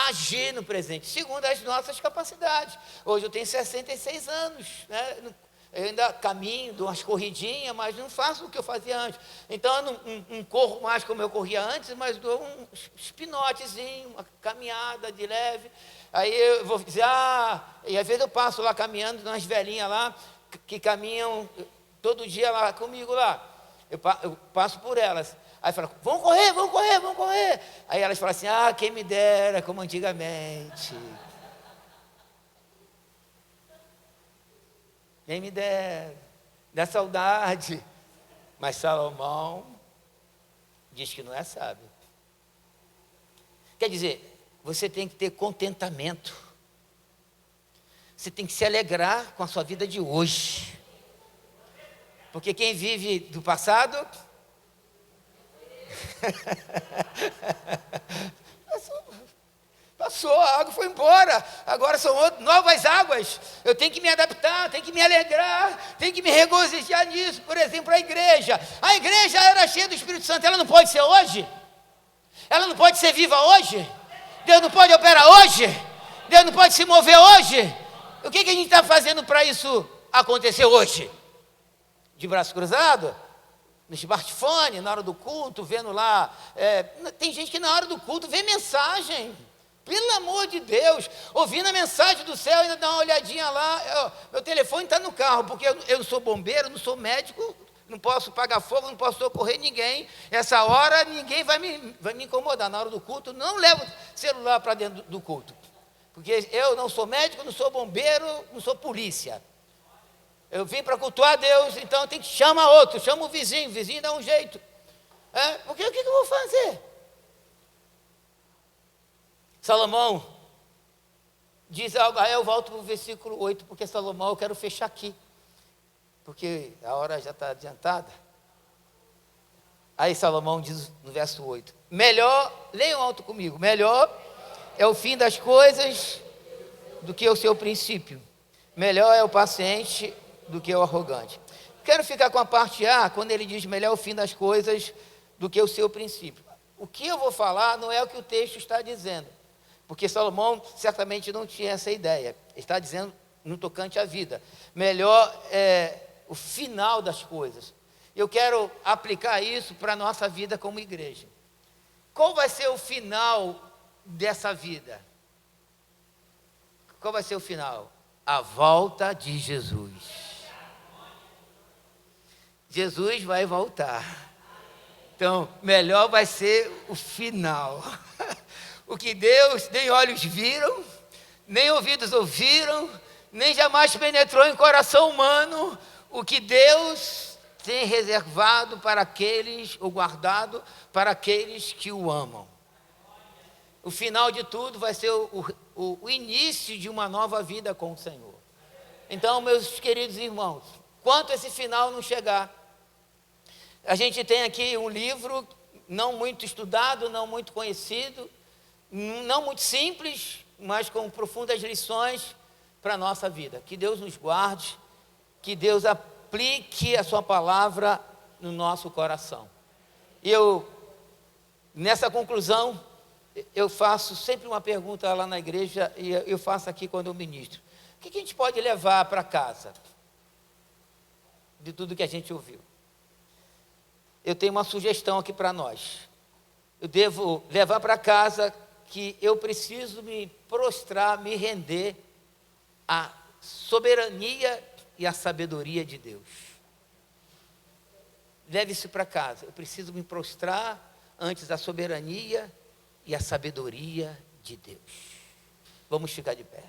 Agir no presente, segundo as nossas capacidades. Hoje eu tenho 66 anos, né? Eu ainda caminho, dou umas corridinhas, mas não faço o que eu fazia antes. Então, eu não corro mais como eu corria antes, mas dou um espinotezinho, uma caminhada de leve. Aí eu vou dizer, e às vezes eu passo lá caminhando, umas velhinhas lá, que caminham todo dia lá comigo lá. Eu passo por elas. Aí fala, vamos correr, vamos correr, vamos correr. Aí elas falam assim, quem me dera, como antigamente. Quem me dera, dá saudade. Mas Salomão diz que não é sábio. Quer dizer, você tem que ter contentamento. Você tem que se alegrar com a sua vida de hoje. Porque quem vive do passado... Passou, a água foi embora, agora são novas águas. Eu tenho que me adaptar, tenho que me alegrar, tenho que me regozijar nisso. Por exemplo, a igreja era cheia do Espírito Santo, ela não pode ser hoje? Ela não pode ser viva hoje? Deus não pode operar hoje? Deus não pode se mover hoje? O que a gente está fazendo para isso acontecer hoje? De braço cruzado? No smartphone, na hora do culto, vendo lá. Tem gente que na hora do culto vê mensagem. Pelo amor de Deus, ouvindo a mensagem do céu, ainda dá uma olhadinha lá. Meu telefone está no carro, porque eu não sou bombeiro, não sou médico, não posso pagar fogo, não posso socorrer ninguém. Essa hora ninguém vai me incomodar. Na hora do culto, não levo celular para dentro do culto. Porque eu não sou médico, não sou bombeiro, não sou polícia. Eu vim para cultuar a Deus, então eu tenho que chamar outro, chama o vizinho dá um jeito. Porque o que eu vou fazer? Salomão diz algo, eu volto para o versículo 8, porque Salomão, eu quero fechar aqui, porque a hora já está adiantada. Aí Salomão diz no verso 8, leiam alto comigo, melhor é o fim das coisas do que o seu princípio, melhor é o paciente do que o arrogante. Quero ficar com a parte A, quando ele diz melhor é o fim das coisas do que o seu princípio. O que eu vou falar não é o que o texto está dizendo, porque Salomão certamente não tinha essa ideia. Ele está dizendo no tocante à vida. Melhor é o final das coisas. Eu quero aplicar isso para a nossa vida como igreja. Qual vai ser o final dessa vida? Qual vai ser o final? A volta de Jesus. Jesus vai voltar. Então, melhor vai ser o final. O que Deus nem olhos viram, nem ouvidos ouviram, nem jamais penetrou em coração humano, o que Deus tem reservado para aqueles, ou guardado para aqueles que o amam. O final de tudo vai ser o início de uma nova vida com o Senhor. Então, meus queridos irmãos, enquanto esse final não chegar, a gente tem aqui um livro não muito estudado, não muito conhecido, não muito simples, mas com profundas lições para a nossa vida. Que Deus nos guarde, que Deus aplique a sua palavra no nosso coração. E nessa conclusão, eu faço sempre uma pergunta lá na igreja, e eu faço aqui quando eu ministro. O que a gente pode levar para casa de tudo que a gente ouviu? Eu tenho uma sugestão aqui para nós. Eu devo levar para casa que eu preciso me prostrar, me render à soberania e à sabedoria de Deus. Leve isso para casa. Eu preciso me prostrar antes da soberania e a sabedoria de Deus. Vamos ficar de pé.